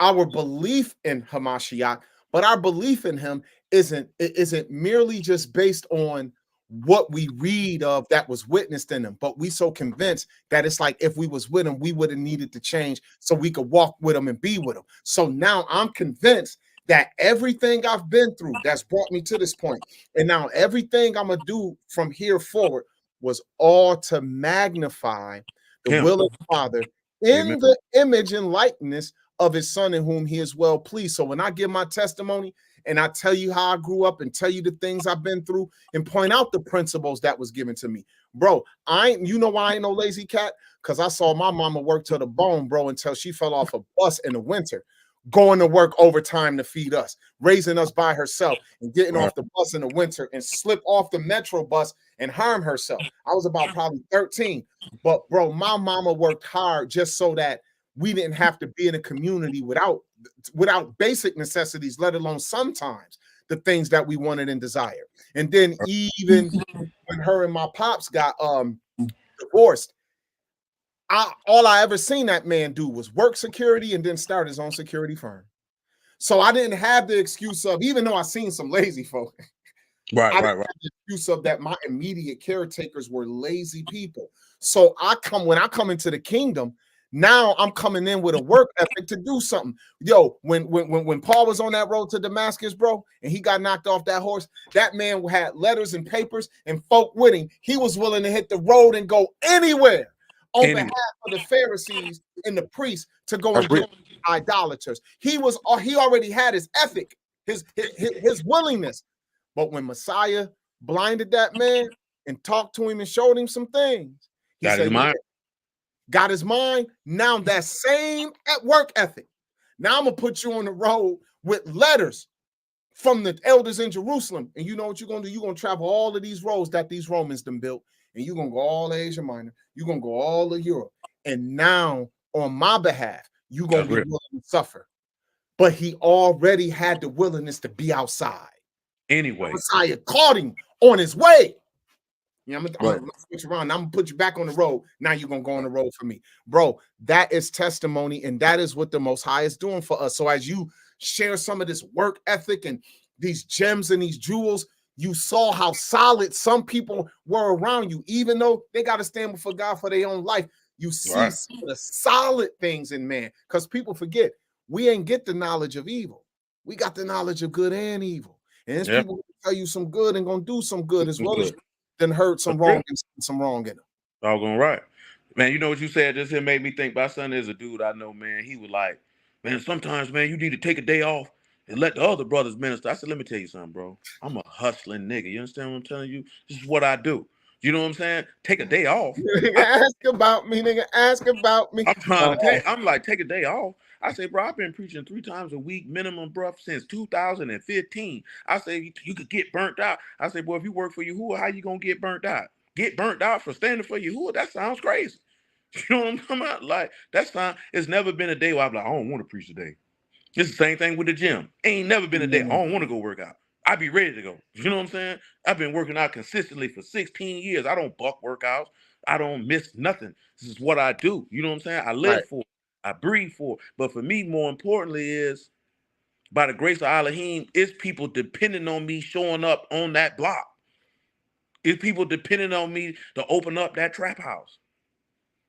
our belief in Hamashiach, but our belief in him isn't merely just based on what we read of that was witnessed in him, but we so convinced that it's like if we was with him, we would have needed to change so we could walk with him and be with him. So now I'm convinced that everything I've been through that's brought me to this point, and now everything I'm gonna do from here forward was all to magnify the will of the Father in the image and likeness of his son in whom he is well pleased. So when I give my testimony and I tell you how I grew up and tell you the things I've been through and point out the principles that was given to me, bro, you know why I ain't no lazy cat? Because I saw my mama work to the bone, bro, until she fell off a bus in the winter, going to work overtime to feed us, raising us by herself, and getting off the bus in the winter and slip off the metro bus and harm herself. I was about probably 13. But bro, my mama worked hard just so that we didn't have to be in a community without basic necessities, let alone sometimes the things that we wanted and desired. And then even when her and my pops got divorced, all I ever seen that man do was work security and then start his own security firm. So I didn't have the excuse of, even though I seen some lazy folk, I didn't have the excuse of that my immediate caretakers were lazy people. So when I come into the kingdom, now I'm coming in with a work ethic to do something. Yo, when Paul was on that road to Damascus, bro, and he got knocked off that horse, that man had letters and papers and folk with him. He was willing to hit the road and go anywhere on behalf of the Pharisees and the priests to go and deal with idolaters. He already had his ethic, his willingness. But when Messiah blinded that man and talked to him and showed him some things, he said, got his mind. Now that same work ethic. Now I'm gonna put you on the road with letters from the elders in Jerusalem. And you know what you're gonna do? You're gonna travel all of these roads that these Romans done built, and you're gonna go all of Asia Minor, you're gonna go all of Europe. And now, on my behalf, you're gonna be willing to suffer. But he already had the willingness to be outside. Anyway, Messiah caught him on his way. I'm gonna switch around. I'm gonna put you back on the road. Now you're gonna go on the road for me, bro. That is testimony, and that is what the Most High is doing for us. So as you share some of this work ethic and these gems and these jewels, You saw how solid some people were around you, even though they got to stand before God for their own life. You see some of the solid things in man, because people forget we ain't get the knowledge of evil. We got the knowledge of good and evil. And there's people who tell you some good and gonna do some good as well as then hurt some wrong and some wrong in them. Doggone right. Man, you know what you said just here made me think. My son is a dude I know, man. He was like, man, sometimes, man, you need to take a day off and let the other brothers minister. I said, let me tell you something, bro. I'm a hustling nigga. You understand what I'm telling you? This is what I do. You know what I'm saying? Take a day off. Ask about me, nigga. Ask about me. I'm trying to take. I'm like, take a day off. I say, bro, I've been preaching 3 times a week minimum, bro, since 2015. I say, you could get burnt out. I say, boy, if you work for Yahuwah, how you gonna get burnt out? Get burnt out for standing for Yahuwah? That sounds crazy. You know what I'm talking about? Like, that's fine. It's never been a day where I'm like, I don't want to preach today. It's the same thing with the gym. Ain't never been a day I don't want to go work out. I be ready to go. You know what I'm saying? I've been working out consistently for 16 years. I don't buck workouts. I don't miss nothing. This is what I do. You know what I'm saying? I live for it. I breathe for it. But for me, more importantly, is by the grace of Elohim, it's people depending on me showing up on that block. It's people depending on me to open up that trap house.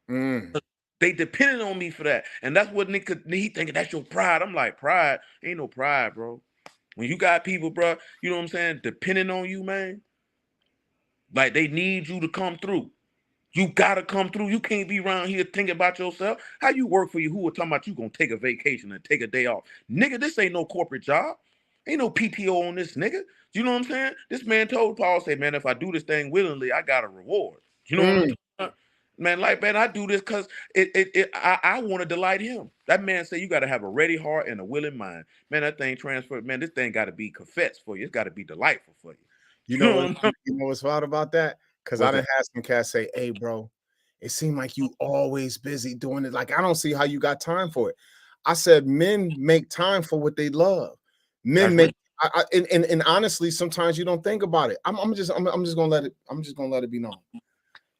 They depended on me for that. And that's what he thinking that's your pride. I'm like, pride? Ain't no pride, bro. When you got people, bro, you know what I'm saying, depending on you, man, like they need you to come through. You gotta come through. You can't be around here thinking about yourself. How you work for Yahuwah talking about you gonna take a vacation and take a day off? Nigga, this ain't no corporate job. Ain't no PTO on this, nigga. You know what I'm saying? This man told Paul, say, man, if I do this thing willingly, I got a reward. You know what I'm talking about? Man, like, man, I do this because I want to delight him. That man said you got to have a ready heart and a willing mind. Man, that thing transferred. Man, this thing got to be confessed for you. It's got to be delightful for you. You know what's wild about that? Because I didn't have some cats say, hey, bro, it seemed like you always busy doing it. Like, I don't see how you got time for it. I said, men make time for what they love. Men make, and honestly, sometimes you don't think about it. I'm just gonna let it be known.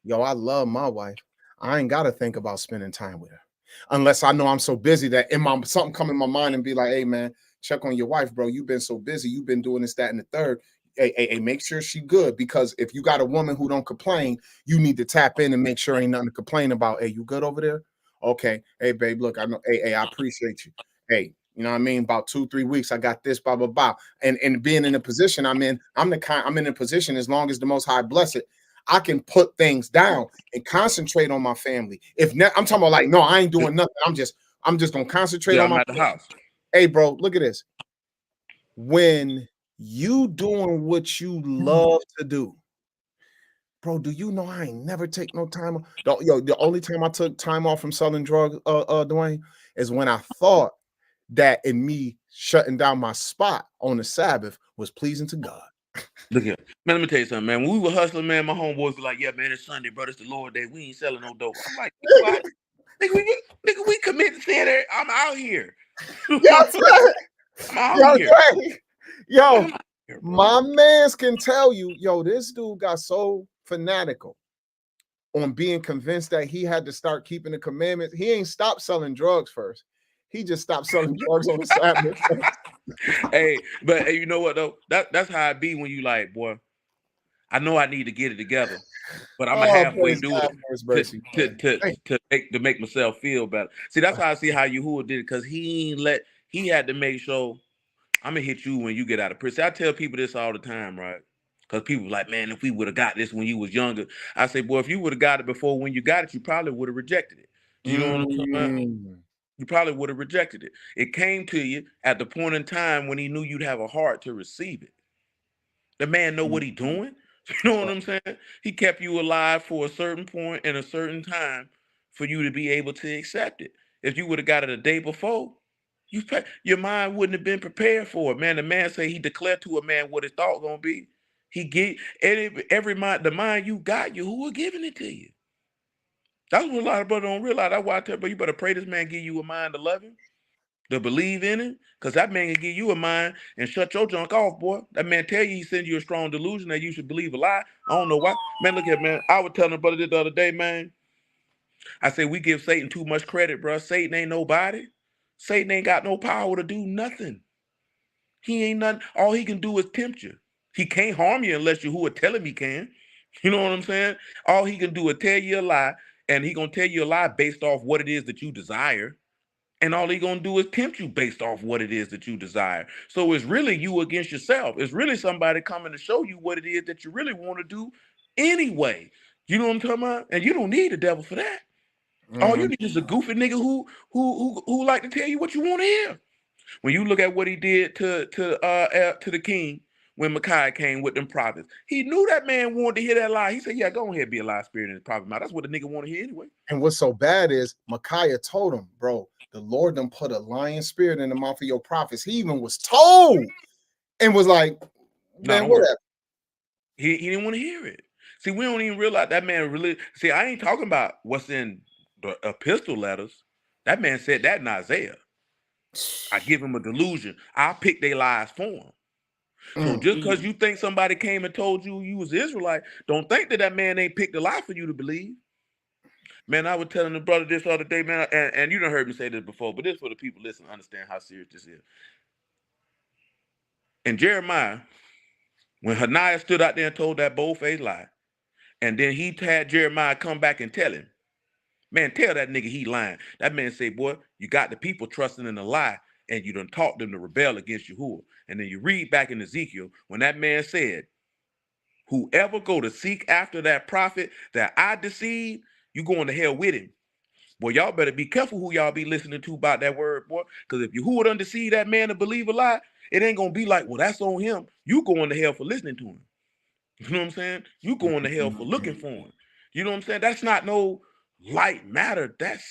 Yo, I love my wife. I ain't gotta think about spending time with her, unless I know I'm so busy that something come in my mind and be like, hey man, check on your wife, bro. You've been so busy. You've been doing this, that, and the third. Hey, make sure she good, because if you got a woman who don't complain, you need to tap in and make sure ain't nothing to complain about. Hey, you good over there? Okay. Hey, babe, look, I know. Hey, I appreciate you. Hey, you know what I mean? About 2-3 weeks, I got this, blah, blah, blah. And being in the position I'm in, I'm in a position, as long as the Most High bless it, I can put things down and concentrate on my family. I'm talking about like, no, I ain't doing nothing. I'm just gonna concentrate on my house. Hey, bro, look at this. When you doing what you love to do, bro, do you know I ain't never take no time? The only time I took time off from selling drugs, Dwayne, is when I thought that in me shutting down my spot on the Sabbath was pleasing to God. Look here, man. Let me tell you something, man. When we were hustling, man, my homeboys were like, "Yeah, man, it's Sunday, bro. It's the Lord Day. We ain't selling no dope." I'm like, nigga, we commit to saying that I'm out here. I'm out here. Yo, my mans can tell you, yo, this dude got so fanatical on being convinced that he had to start keeping the commandments. He ain't stopped selling drugs first. He just stopped selling drugs on the Sabbath. Hey, but hey, you know what though? That's how it be when you like, boy, I know I need to get it together, but I'm gonna halfway do it to make myself feel better. See, that's how I see how Yahuwah did it, because he had to make sure I'm gonna hit you when you get out of prison. I tell people this all the time, right? Because people like, man, if we would have got this when you was younger, I say, boy, if you would have got it before when you got it, you probably would have rejected it. Do you know what I'm talking about? You probably would have rejected it. It came to you at the point in time when he knew you'd have a heart to receive it. The man know what he doing. You know what I'm saying? He kept you alive for a certain point and a certain time for you to be able to accept it. If you would have got it a day before, your mind wouldn't have been prepared for it. Man, the man say he declared to a man what his thought gonna be. He get every mind, the mind you got, Yahuwah giving it to you. That's what a lot of brothers don't realize. That's why I tell you, you better pray this man give you a mind to love him, to believe in it, because that man can give you a mind and shut your junk off, boy. That man tell you he send you a strong delusion that you should believe a lie. I don't know why. Man, look at man. I was telling a brother this the other day, man. I say we give Satan too much credit, bro. Satan ain't nobody. Satan ain't got no power to do nothing. He ain't nothing. All he can do is tempt you. He can't harm you unless Yahuwah tell him he can. You know what I'm saying? All he can do is tell you a lie, and he gonna tell you a lie based off what it is that you desire. And all he gonna do is tempt you based off what it is that you desire. So it's really you against yourself. It's really somebody coming to show you what it is that you really want to do anyway. You know what I'm talking about? And you don't need the devil for that. All you need is a goofy nigga who like to tell you what you want to hear. When you look at what he did to the king when Micaiah came with them prophets, he knew that man wanted to hear that lie. He said, "Yeah, go ahead, be a lie spirit in the prophet mouth." That's what the nigga want to hear anyway. And what's so bad is Micaiah told him, bro, the Lord done put a lion spirit in the mouth of your prophets. He even was told and was like, man, whatever. He didn't want to hear it. See, we don't even realize that man really. See, I ain't talking about what's in the epistle letters. That man said that in Isaiah. I give him a delusion. I'll pick their lies for him. So just because you think somebody came and told you you was Israelite, don't think that man ain't picked a lie for you to believe. Man, I was telling the brother this other day, man, and you done heard me say this before, but this for the people listening to understand how serious this is. In Jeremiah, when Hananiah stood out there and told that bold-faced lie, and then he had Jeremiah come back and tell him, man, tell that nigga he lying. That man say, boy, you got the people trusting in a lie, and you done taught them to rebel against Yahuwah. And then you read back in Ezekiel, when that man said, whoever go to seek after that prophet that I deceived, you going to hell with him. Boy, y'all better be careful who y'all be listening to about that word, boy. Because if Yahuwah done deceive that man to believe a lie, it ain't going to be like, well, that's on him. You going to hell for listening to him. You know what I'm saying? You going to hell for looking for him. You know what I'm saying? That's not no light matter. That's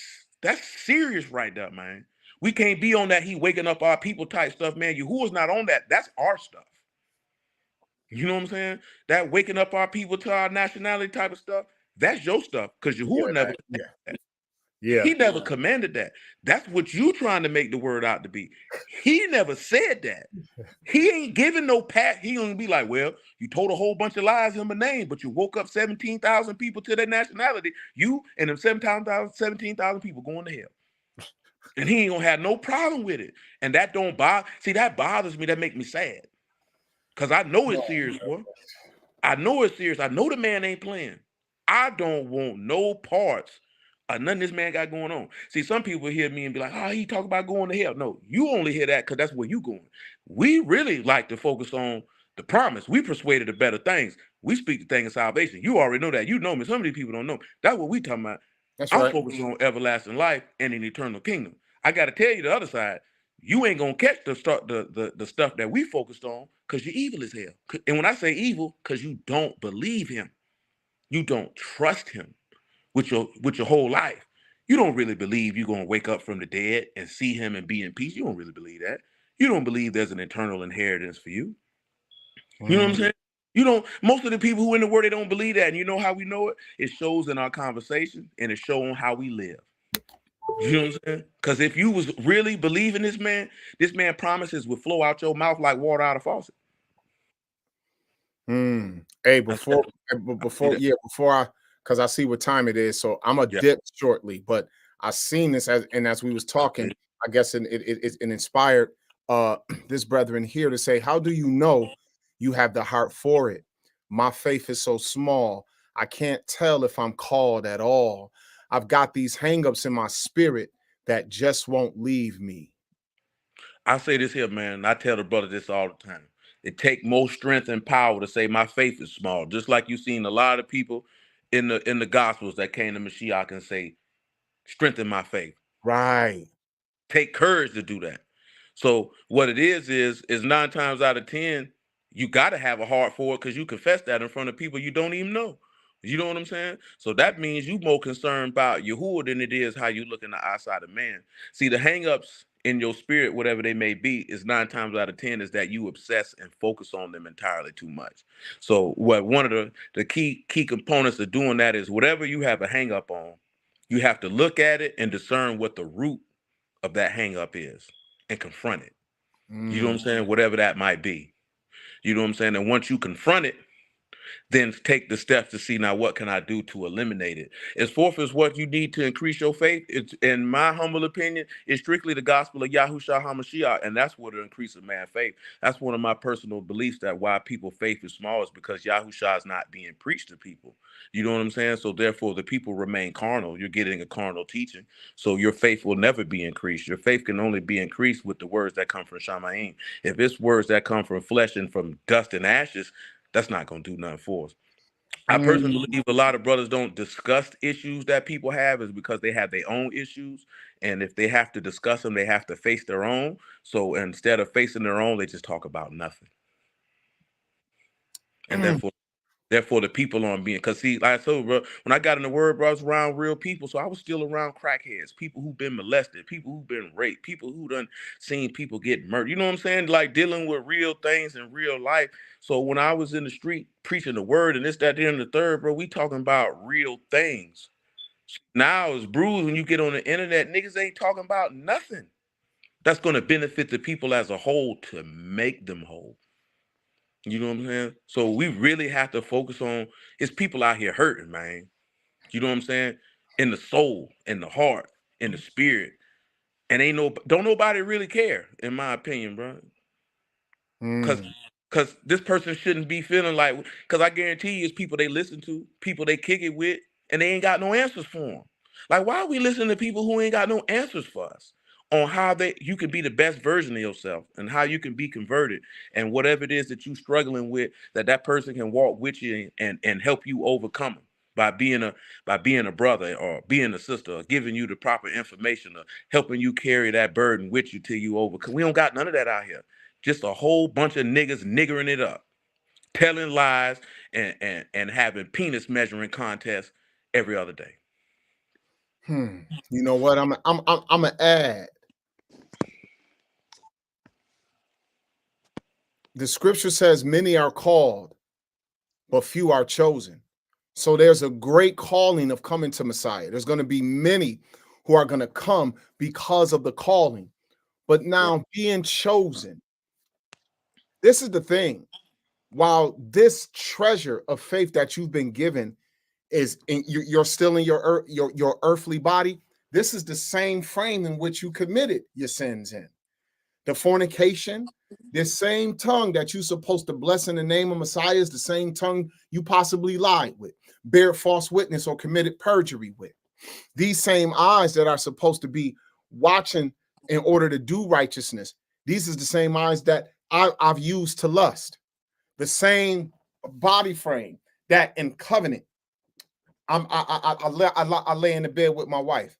serious right there, man. We can't be on that he waking up our people type stuff, man. Yahuwah's not on that. That's our stuff. You know what I'm saying? That waking up our people to our nationality type of stuff, that's your stuff. Because Yahuwah never He never commanded that. That's what you trying to make the word out to be. He never said that. He ain't giving no pat. He gonna be like, well, you told a whole bunch of lies in my name, but you woke up 17,000 people to their nationality. You and them 17,000 people going to hell. And he ain't gonna have no problem with it. And that don't bother. See, that bothers me. That make me sad. Because I know it's serious, boy. I know it's serious. I know the man ain't playing. I don't want no parts of nothing this man got going on. See, some people hear me and be like, oh, he talk about going to hell. No, you only hear that because that's where you going. We really like to focus on the promise. We persuaded of better things. We speak the thing of salvation. You already know that. You know me. Some of these people don't know. That's what we talking about. I'm focused on everlasting life and an eternal kingdom. I got to tell you the other side. You ain't gonna catch the stuff that we focused on because you're evil as hell. And when I say evil, because you don't believe him, you don't trust him with your whole life. You don't really believe you're gonna wake up from the dead and see him and be in peace. You don't really believe that. You don't believe there's an eternal inheritance for you. You know what I'm saying? You don't. Most of the people who in the word, they don't believe that. And you know how we know it? It shows in our conversation and it shows on how we live. You know what I'm saying? Because if you was really believing this man promises would flow out your mouth like water out of faucet. Hey, before I, because I see what time it is, so I'm gonna dip shortly. But I seen this as we was talking. I guess it inspired this brethren here to say, how do you know you have the heart for it? My faith is so small, I can't tell if I'm called at all. I've got these hangups in my spirit that just won't leave me. I say this here, man. I tell the brother this all the time. It takes more strength and power to say my faith is small. Just like you've seen a lot of people in the Gospels that came to Mashiach and say, strengthen my faith. Right. Take courage to do that. So what it is 9 times out of 10, you got to have a heart for it because you confess that in front of people you don't even know. You know what I'm saying? So that means you more concerned about Yahuwah than it is how you look in the eyesight of man. See, the hangups in your spirit, whatever they may be, is 9 times out of 10 is that you obsess and focus on them entirely too much. So one of the key components of doing that is whatever you have a hang up on, you have to look at it and discern what the root of that hang up is and confront it. You know what I'm saying? Whatever that might be. You know what I'm saying? And once you confront it, then take the steps to see now what can I do to eliminate it. As fourth is what you need to increase your faith. It's, in my humble opinion, is strictly the gospel of Yahushua HaMashiach, and that's what will increase a man's faith. That's one of my personal beliefs, that why people's faith is small is because Yahushua is not being preached to people. You know what I'm saying? So therefore, the people remain carnal. You're getting a carnal teaching, so your faith will never be increased. Your faith can only be increased with the words that come from Shamayim. If it's words that come from flesh and from dust and ashes, that's not going to do nothing for us. I personally believe a lot of brothers don't discuss issues that people have is because they have their own issues. And if they have to discuss them, they have to face their own. So instead of facing their own, they just talk about nothing. And therefore the people aren't being, because see, like I told you, bro, when I got in the word, bro, I was around real people. So I was still around crackheads, people who've been molested, people who've been raped, people who done seen people get murdered. You know what I'm saying? Like dealing with real things in real life. So when I was in the street preaching the word and this, that, there, and the third, bro, we talking about real things. Now it's bruised when you get on the internet, niggas ain't talking about nothing that's going to benefit the people as a whole to make them whole. You know what I'm saying? So we really have to focus on, it's people out here hurting, man. You know what I'm saying? In the soul, in the heart, in the spirit. And don't nobody really care, in my opinion, bro. Because this person shouldn't be feeling like, because I guarantee you it's people they listen to, people they kick it with, and they ain't got no answers for them. Like, why are we listening to people who ain't got no answers for us on how you can be the best version of yourself and how you can be converted and whatever it is that you struggling with, that person can walk with you and help you overcome them by being a brother or being a sister or giving you the proper information or helping you carry that burden with you till you overcome. We don't got none of that out here. Just a whole bunch of niggas niggering it up, telling lies and having penis measuring contests every other day. You know what? I'm gonna add. The scripture says many are called, but few are chosen. So there's a great calling of coming to Messiah. There's going to be many who are going to come because of the calling. But now being chosen, this is the thing. While this treasure of faith that you've been given is you're still in your earthly body, this is the same frame in which you committed your sins in. The fornication, this same tongue that you're supposed to bless in the name of Messiah is the same tongue you possibly lied with, bear false witness, or committed perjury with. These same eyes that are supposed to be watching in order to do righteousness, these is the same eyes that I've used to lust. The same body frame that in covenant, I lay in the bed with my wife.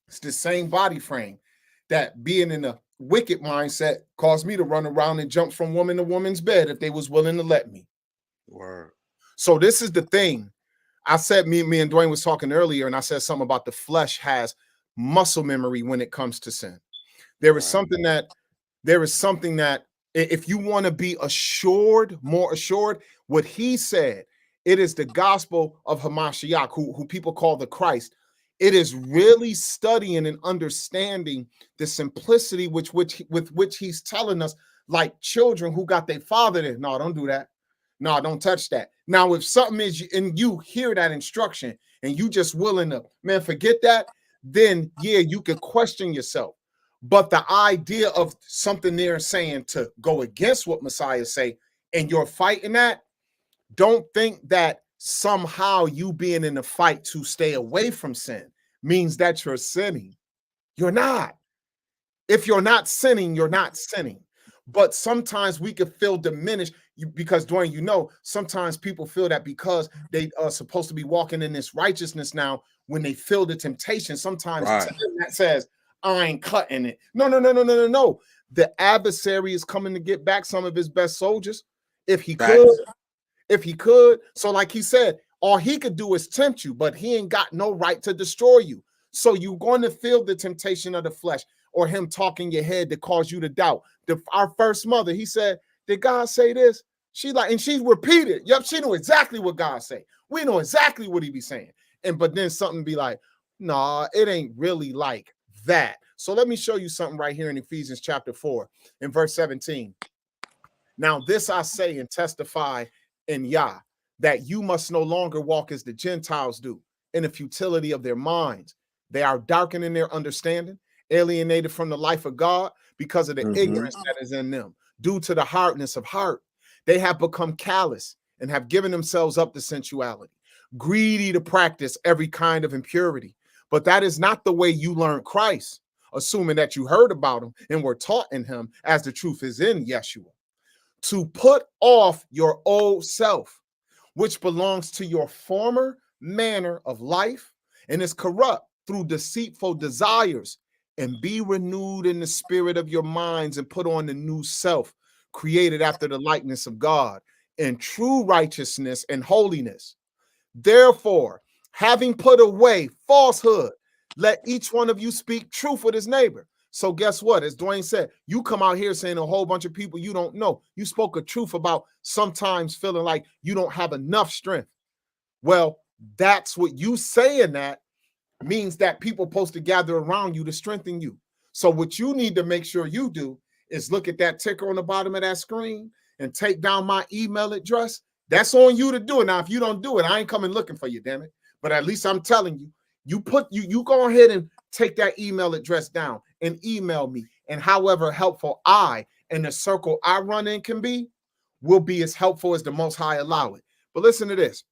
It's the same body frame that being in a wicked mindset caused me to run around and jump from woman to woman's bed if they was willing to let me. Word. So this is the thing. I said, me and Dwayne was talking earlier, and I said something about the flesh has muscle memory when it comes to sin. There is something that if you want to be assured, more assured, what he said, it is the gospel of Hamashiach, who people call the Christ. It is really studying and understanding the simplicity with which he's telling us, like children who got their father there. No, don't do that. No, don't touch that. Now, if something is, and you hear that instruction and you just willing to, man, forget that, then yeah, you could question yourself. But the idea of something there saying to go against what Messiah say, and you're fighting that, don't think that somehow you being in the fight to stay away from sin means that you're sinning. You're not. If you're not sinning, you're not sinning. But sometimes we could feel diminished because, Dwayne, you know, sometimes people feel that because they are supposed to be walking in this righteousness now, when they feel the temptation, sometimes that says, I ain't cutting it. No. The adversary is coming to get back some of his best soldiers. If he could. So like he said, all he could do is tempt you, but he ain't got no right to destroy you. So you're going to feel the temptation of the flesh or him talking your head to cause you to doubt. Our first mother, he said, did God say this? She repeated. Yep, she knew exactly what God said. We know exactly what he be saying. But then something be like, nah, it ain't really like that. So let me show you something right here in Ephesians chapter 4 in verse 17. Now this I say and testify in Yah, that you must no longer walk as the Gentiles do, in the futility of their minds. They are darkening their understanding, alienated from the life of God because of the ignorance that is in them, due to the hardness of heart. They have become callous and have given themselves up to sensuality, greedy to practice every kind of impurity. But that is not the way you learned Christ, assuming that you heard about him and were taught in him as the truth is in Yeshua. To put off your old self, which belongs to your former manner of life and is corrupt through deceitful desires, and be renewed in the spirit of your minds and put on the new self, created after the likeness of God in true righteousness and holiness. Therefore, having put away falsehood, let each one of you speak truth with his neighbor. So guess what? As Dwayne said, you come out here saying a whole bunch of people you don't know. You spoke a truth about sometimes feeling like you don't have enough strength. Well, that's what you saying that means that people are supposed to gather around you to strengthen you. So what you need to make sure you do is look at that ticker on the bottom of that screen and take down my email address. That's on you to do it. Now, if you don't do it, I ain't coming looking for you, damn it. But at least I'm telling you, you go ahead and take that email address down and email me. And however helpful I and the circle I run in can be, will be as helpful as the Most High allow it. But listen to this.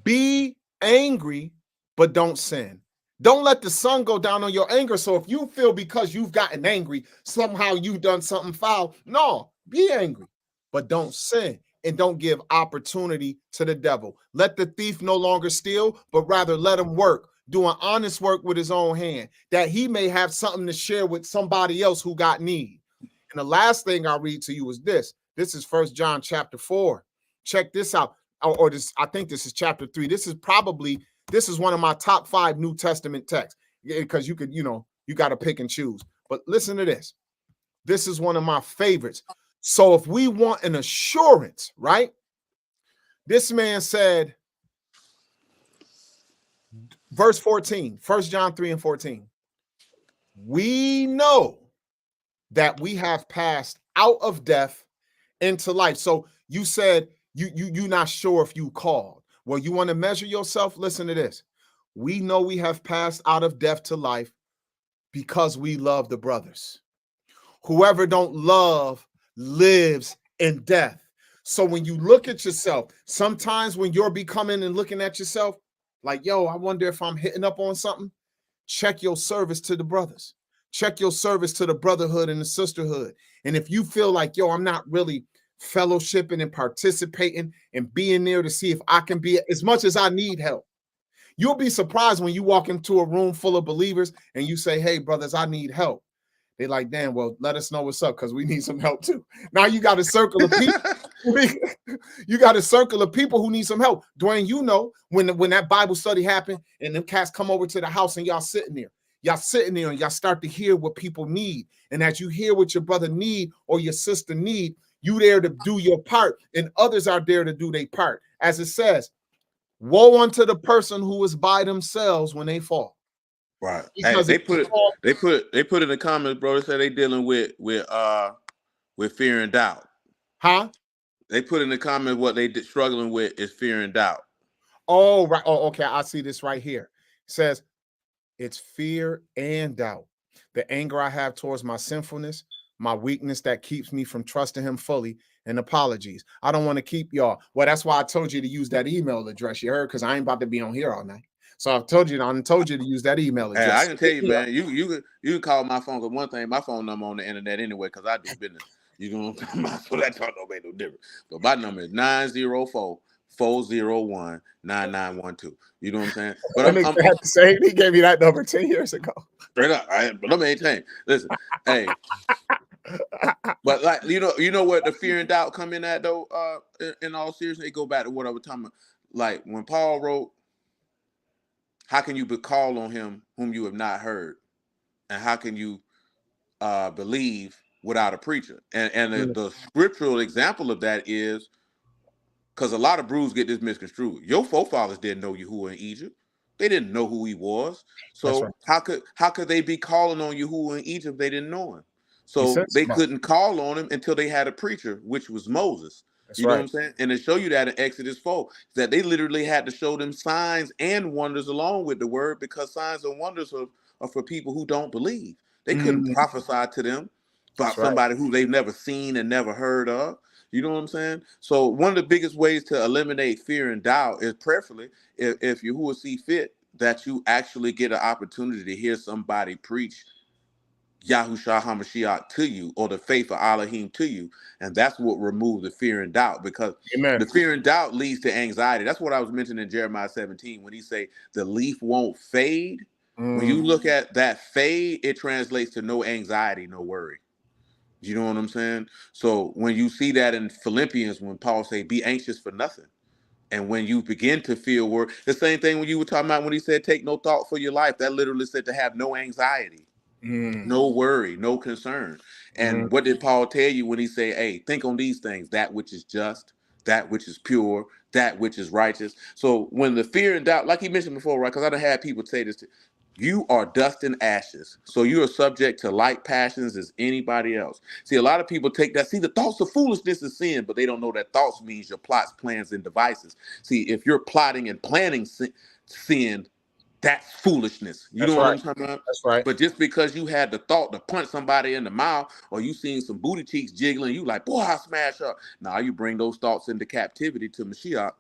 Be angry, but don't sin. Don't let the sun go down on your anger. So if you feel because you've gotten angry, somehow you've done something foul, no, be angry, but don't sin. And don't give opportunity to the devil. Let the thief no longer steal, but rather let him work, doing honest work with his own hand, that he may have something to share with somebody else who got need. And the last thing I'll read to you is this. This is 1 John chapter 4. Check this out. Or this, I think this is chapter 3. This is one of my top 5 New Testament texts, because you could, you got to pick and choose. But listen to this. This is one of my favorites. So if we want an assurance, right? This man said, verse 14, 1 John 3 and 14. We know that we have passed out of death into life. So you said you're not sure if you called. Well, you want to measure yourself? Listen to this. We know we have passed out of death to life because we love the brothers. Whoever don't love lives in death. So when you look at yourself, sometimes when you're becoming and looking at yourself, like, yo, I wonder if I'm hitting up on something, check your service to the brothers. Check your service to the brotherhood and the sisterhood. And if you feel like, yo, I'm not really fellowshipping and participating and being there to see if I can be as much as I need help, you'll be surprised when you walk into a room full of believers and you say, hey, brothers, I need help. They're like, damn, well, let us know what's up because we need some help too. Now you got a circle of people. You got a circle of people who need some help. Dwayne, when that Bible study happened and them cats come over to the house and y'all sitting there and y'all start to hear what people need. And as you hear what your brother need or your sister need, you there to do your part and others are there to do their part. As it says, woe unto the person who is by themselves when they fall. Right. Hey, they put in the comments, bro. They say they dealing with fear and doubt. Huh? They put in the comments what they struggling with is fear and doubt. Oh, right. Oh, okay. I see this right here. It says it's fear and doubt. The anger I have towards my sinfulness, my weakness that keeps me from trusting him fully, and apologies. I don't want to keep y'all. Well, that's why I told you to use that email address. You heard? Because I ain't about to be on here all night. So I told you to use that email address. Hey, I can tell you, man, you can call my phone, because one thing, my phone number on the internet anyway, because I do business. You know what I'm talking about? So that don't make no difference. But my number is 904-401-9912. You know what I'm saying? But I'm had to say he gave me that number 10 years ago. Straight up. But let me maintain. Listen, hey. But like you know what the fear and doubt come in at though, in all seriousness, it go back to what I was talking about. Like when Paul wrote, how can you call on him whom you have not heard? And how can you believe without a preacher? And the scriptural example of that is, because a lot of brews get this misconstrued. Your forefathers didn't know Yahuwah in Egypt. They didn't know who he was. So right. How could they be calling on Yahuwah in Egypt? They didn't know him. So they couldn't call on him until they had a preacher, which was Moses. That's You know what right. I'm saying? And to show you that in Exodus 4, that they literally had to show them signs and wonders along with the word, because signs and wonders are for people who don't believe. They couldn't Mm, prophesy to them that's about right. somebody who they've never seen and never heard of. You know what I'm saying? So one of the biggest ways to eliminate fear and doubt is prayerfully, if you who will see fit, that you actually get an opportunity to hear somebody preach Yahushua HaMashiach to you, or the faith of Elohim to you. And that's what removes the fear and doubt, because Amen. the fear and doubt leads to anxiety. That's what I was mentioning in Jeremiah 17 when he say the leaf won't fade. When Mm, you look at that fade, it translates to no anxiety, no worry. You know what I'm saying? So when you see that in Philippians, when Paul say, be anxious for nothing. And when you begin to feel worry, the same thing when you were talking about when he said, take no thought for your life, that literally said to have no anxiety, mm, no worry, no concern. mm, And what did Paul tell you when he said, hey, think on these things, that which is just, that which is pure, that which is righteous. So when the fear and doubt, like he mentioned before, right? Because I done had people say this, you are dust and ashes. So you are subject to like passions as anybody else. See, a lot of people take that. See, the thoughts of foolishness is sin, but they don't know that thoughts means your plots, plans, and devices. See, if you're plotting and planning sin, that's foolishness. You that's know what right. I'm talking about? That's right. But just because you had the thought to punch somebody in the mouth, or you seen some booty cheeks jiggling, you like, boy, I smash her. Now you bring those thoughts into captivity to Mashiach.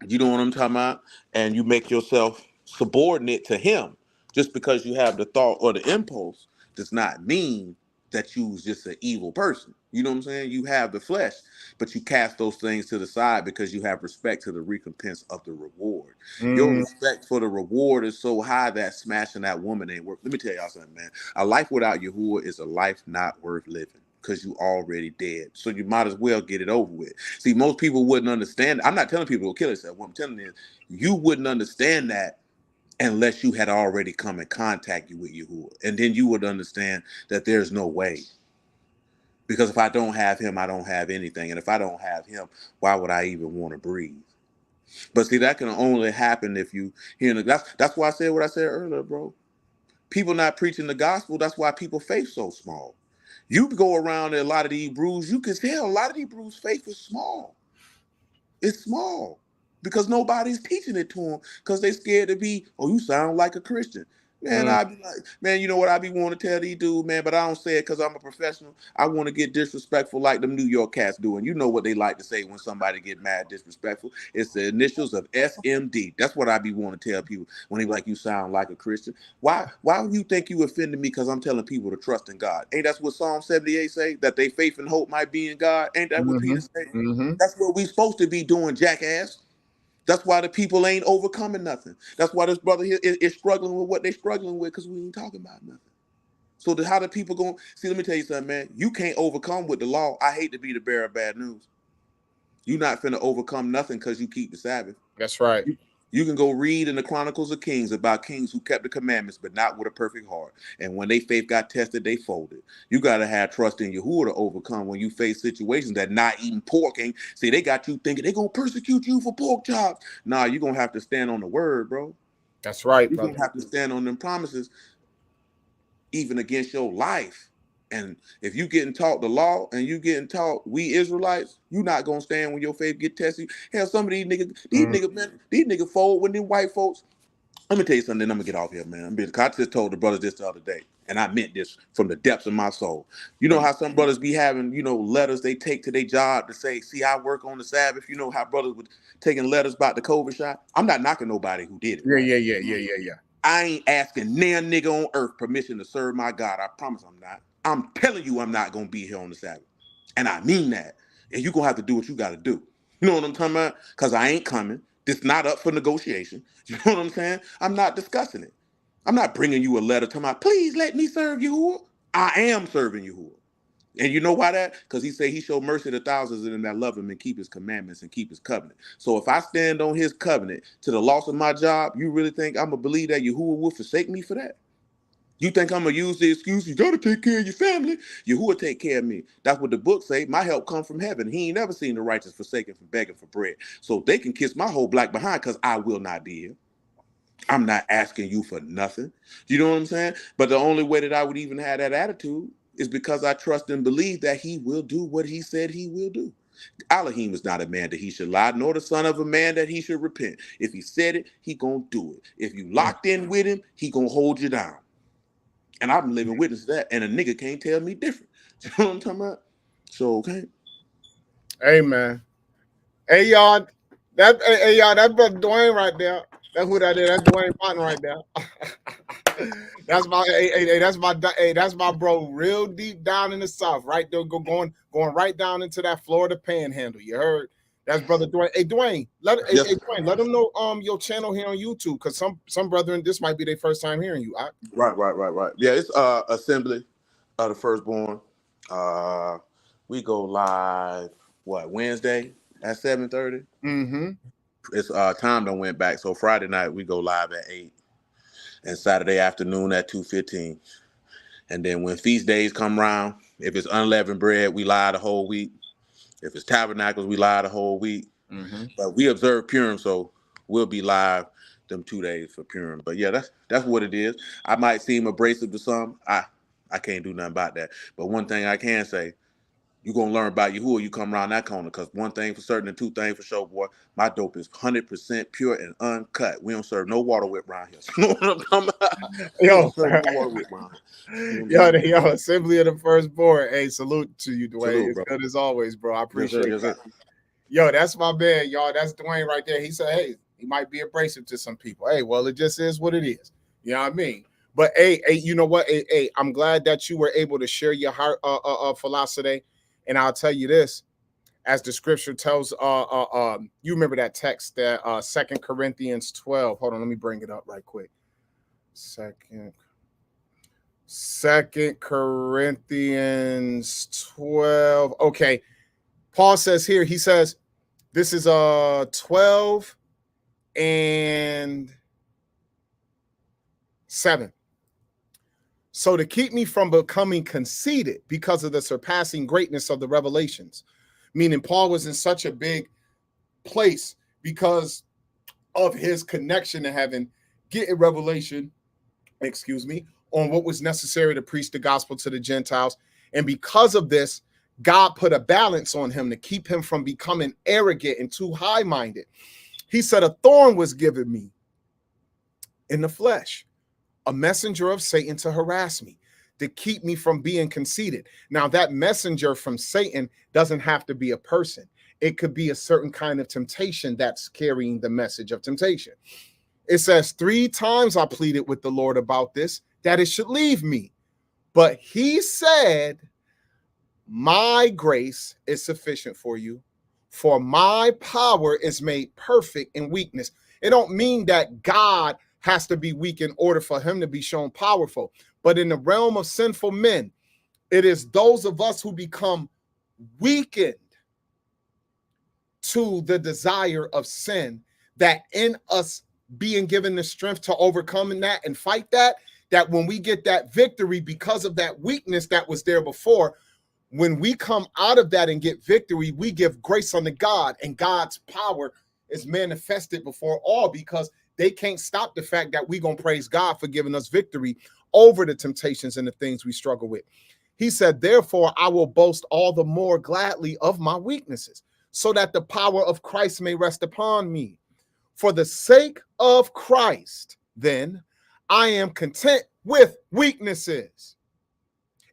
You know what I'm talking about? And you make yourself subordinate to him. Just because you have the thought or the impulse does not mean that you's just an evil person. You know what I'm saying? You have the flesh, but you cast those things to the side because you have respect to the recompense of the reward. Your Mm, respect for the reward is so high that smashing that woman ain't worth. Let me tell y'all something, man. A life without Yahuwah is a life not worth living, because you already dead. So you might as well get it over with. See, most people wouldn't understand. I'm not telling people to kill themselves. What I'm telling you is you wouldn't understand that unless you had already come in contact with Yahuwah. And then you would understand that there's no way. Because if I don't have him, I don't have anything. And if I don't have him, why would I even want to breathe? But see, that can only happen if you hear that's why I said what I said earlier, bro. People not preaching the gospel, that's why people faith so small. You go around a lot of the Hebrews, you can tell a lot of the Hebrews' faith is small. It's small because nobody's teaching it to them because they scared to be, oh, you sound like a Christian. Man, mm, I be like, man, you know what I be wanting to tell these dudes, man, but I don't say it because I'm a professional. I want to get disrespectful like them New York cats do. And you know what they like to say when somebody get mad disrespectful? It's the initials of SMD. That's what I be wanting to tell people when they be like, you sound like a Christian. Why do you think you offended me because I'm telling people to trust in God? Ain't that's what Psalm 78 say? That they faith and hope might be in God? Ain't that what Peter mm-hmm, say? mm-hmm. That's what we supposed to be doing, jackass. That's why the people ain't overcoming nothing. That's why this brother here is struggling with what they're struggling with, because we ain't talking about nothing. So how the people going? See, let me tell you something, man. You can't overcome with the law. I hate to be the bearer of bad news. You're not finna overcome nothing because you keep the Sabbath. That's right. You can go read in the Chronicles of Kings about kings who kept the commandments, but not with a perfect heart. And when their faith got tested, they folded. You got to have trust in Yahuwah to overcome when you face situations that not eating pork ain't. See, they got you thinking they're going to persecute you for pork chops. Nah, you're going to have to stand on the word, bro. That's right, You're going brother. to have to stand on them promises, even against your life. And if you getting taught the law and you getting taught we Israelites, you not gonna stand when your faith get tested. Hell, some of Mm, these niggas fold when them white folks. Let me tell you something, then I'm gonna get off here, man. I just told the brothers this the other day, and I meant this from the depths of my soul. You know how some brothers be having, letters they take to their job to say, see, I work on the Sabbath. You know how brothers would taking letters about the COVID shot. I'm not knocking nobody who did it, yeah, right? yeah, yeah, yeah, yeah, yeah. I ain't asking nan nigga on earth permission to serve my God. I promise I'm not. I'm telling you I'm not gonna be here on the Sabbath. And I mean that. And you're gonna have to do what you gotta do. You know what I'm talking about? Because I ain't coming. This not up for negotiation. You know what I'm saying? I'm not discussing it. I'm not bringing you a letter talking about, please let me serve Yahuwah. I am serving Yahuwah. And you know why that? Because he said he showed mercy to thousands of them that love him and keep his commandments and keep his covenant. So if I stand on his covenant to the loss of my job, you really think I'm going to believe that Yahuwah will forsake me for that? You think I'm going to use the excuse, you got to take care of your family? Yahuwah take care of me. That's what the book say. My help come from heaven. He ain't never seen the righteous forsaken from begging for bread. So they can kiss my whole black behind because I will not be here. I'm not asking you for nothing. You know what I'm saying? But the only way that I would even have that attitude is because I trust and believe that he will do what he said he will do. Elohim is not a man that he should lie, nor the son of a man that he should repent. If he said it, he gonna do it. If you locked in with him, he gonna hold you down. And I'm living witness to that. And a nigga can't tell me different. You know what I'm talking about? So, okay. Hey, man. Hey, y'all. Hey, y'all, that brother Dwayne right there. That's who that is. That's Dwayne Martin right there. That's my bro, real deep down in the South, right there, going right down into that Florida Panhandle. You heard? That's brother Dwayne. Hey, Dwayne, let them know your channel here on YouTube, because some brethren, this might be their first time hearing you. Right. Yeah, it's Assembly of the Firstborn. We go live Wednesday at 7:30. Mm-hmm. It's time done went back, so Friday night we go live at 8, and Saturday afternoon at 2:15. And then when feast days come around, if it's unleavened bread, we live the whole week. If it's tabernacles, we live the whole week. Mm-hmm. But we observe Purim, so we'll be live them 2 days for Purim. But yeah, that's what it is. I might seem abrasive to some. I can't do nothing about that. But one thing I can say, you're going to learn about Yahuwah, you come around that corner, because one thing for certain and two things for sure, boy, my dope is 100% pure and uncut. We don't serve no water whip around here. You know what I'm talking about? We don't serve no water whip around here. Yo, Assembly of the Firstborn. Hey, salute to you, Dwayne. Salute, it's bro. good as always, bro. I appreciate it. Yes, sir. Yo, that's my man, y'all. That's Dwayne right there. He said, hey, he might be abrasive to some people. Hey, well, it just is what it is. You know what I mean? But hey, you know what? Hey, I'm glad that you were able to share your heart philosophy. And I'll tell you this, as the scripture tells, you remember that text that 2 Corinthians 12. Hold on, let me bring it up right quick. Second Corinthians 12. Okay. Paul says here, he says, this is 12 and 7. So to keep me from becoming conceited because of the surpassing greatness of the revelations, meaning Paul was in such a big place because of his connection to heaven, getting revelation, on what was necessary to preach the gospel to the Gentiles. And because of this, God put a balance on him to keep him from becoming arrogant and too high-minded. He said, a thorn was given me in the flesh, a messenger of Satan to harass me, to keep me from being conceited. Now, that messenger from Satan doesn't have to be a person. It could be a certain kind of temptation that's carrying the message of temptation. It says, 3 times I pleaded with the Lord about this, that it should leave me. But he said, my grace is sufficient for you, for my power is made perfect in weakness. It don't mean that God has to be weak in order for him to be shown powerful. But in the realm of sinful men, it is those of us who become weakened to the desire of sin, that in us being given the strength to overcome that and fight that when we get that victory because of that weakness that was there before, when we come out of that and get victory, we give grace unto God, and God's power is manifested before all, because they can't stop the fact that we're going to praise God for giving us victory over the temptations and the things we struggle with. He said, therefore, I will boast all the more gladly of my weaknesses, so that the power of Christ may rest upon me. For the sake of Christ, then, I am content with weaknesses,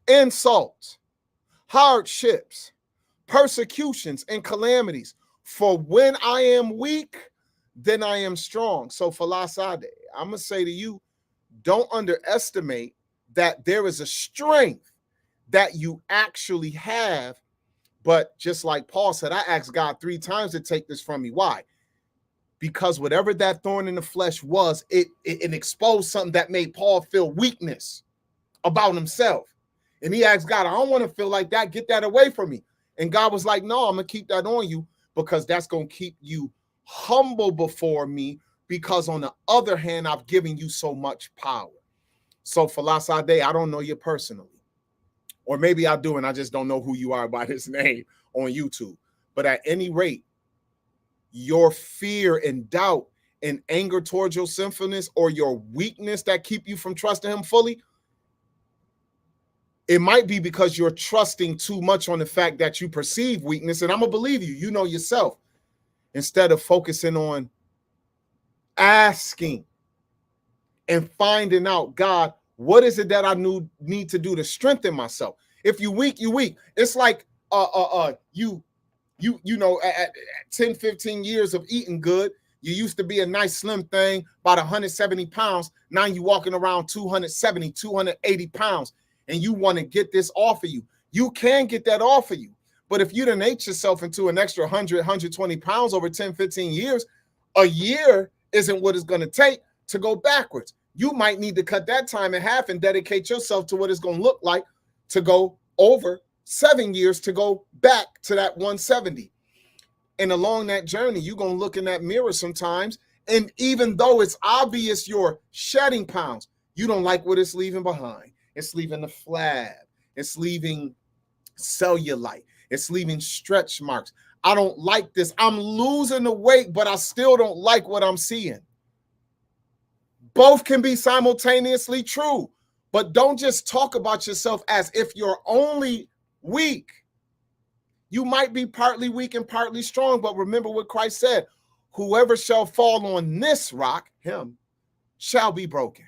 insults, hardships, persecutions, and calamities. For when I am weak, then I am strong. So, Falasade, I'm going to say to you, don't underestimate that there is a strength that you actually have. But just like Paul said, I asked God 3 times to take this from me. Why? Because whatever that thorn in the flesh was, it exposed something that made Paul feel weakness about himself. And he asked God, I don't want to feel like that. Get that away from me. And God was like, no, I'm going to keep that on you, because that's going to keep you humble before me, because on the other hand, I've given you so much power. So Falasade, I don't know you personally. Or maybe I do, and I just don't know who you are by this name on YouTube. But at any rate, your fear and doubt and anger towards your sinfulness, or your weakness that keep you from trusting him fully, it might be because you're trusting too much on the fact that you perceive weakness, and I'm gonna believe you. You know yourself. Instead of focusing on asking and finding out, God, what is it that I need to do to strengthen myself? If you weak, you weak. It's like you know, at 10, 15 years of eating good, you used to be a nice slim thing, about 170 pounds. Now you walking around 270, 280 pounds, and you want to get this off of you. You can get that off of you. But if you done ate yourself into an extra 100, 120 pounds over 10, 15 years, a year isn't what it's going to take to go backwards. You might need to cut that time in half and dedicate yourself to what it's going to look like to go over 7 years to go back to that 170. And along that journey, you're going to look in that mirror sometimes. And even though it's obvious you're shedding pounds, you don't like what it's leaving behind. It's leaving the flab. It's leaving cellulite. It's leaving stretch marks. I don't like this. I'm losing the weight, but I still don't like what I'm seeing. Both can be simultaneously true, but don't just talk about yourself as if you're only weak. You might be partly weak and partly strong, but remember what Christ said, whoever shall fall on this rock, him, shall be broken.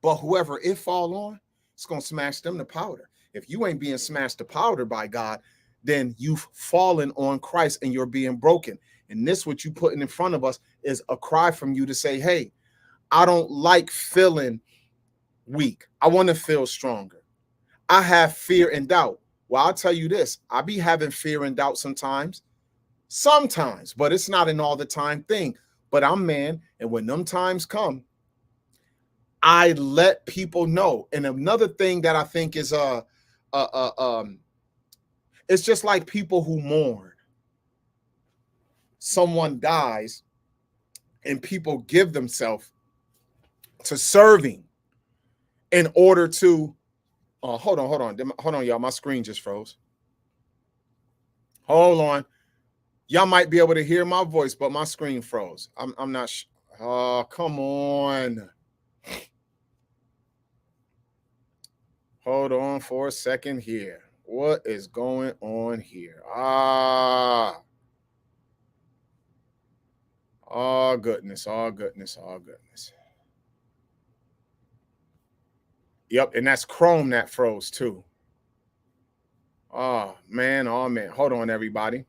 But whoever it fall on, it's going to smash them to powder. If you ain't being smashed to powder by God, then you've fallen on Christ and you're being broken. And this, what you putting in front of us, is a cry from you to say, hey, I don't like feeling weak. I want to feel stronger. I have fear and doubt. Well, I'll tell you this. I be having fear and doubt sometimes, but it's not an all the time thing. But I'm man. And when them times come, I let people know. And another thing that I think is, it's just like people who mourn. Someone dies and people give themselves to serving in order to, hold on, y'all. My screen just froze. Hold on. Y'all might be able to hear my voice, but my screen froze. I'm not sure. Oh, come on. Hold on for a second here. What is going on here? Oh, goodness. Yep, and that's Chrome that froze too. Oh man. Hold on, everybody.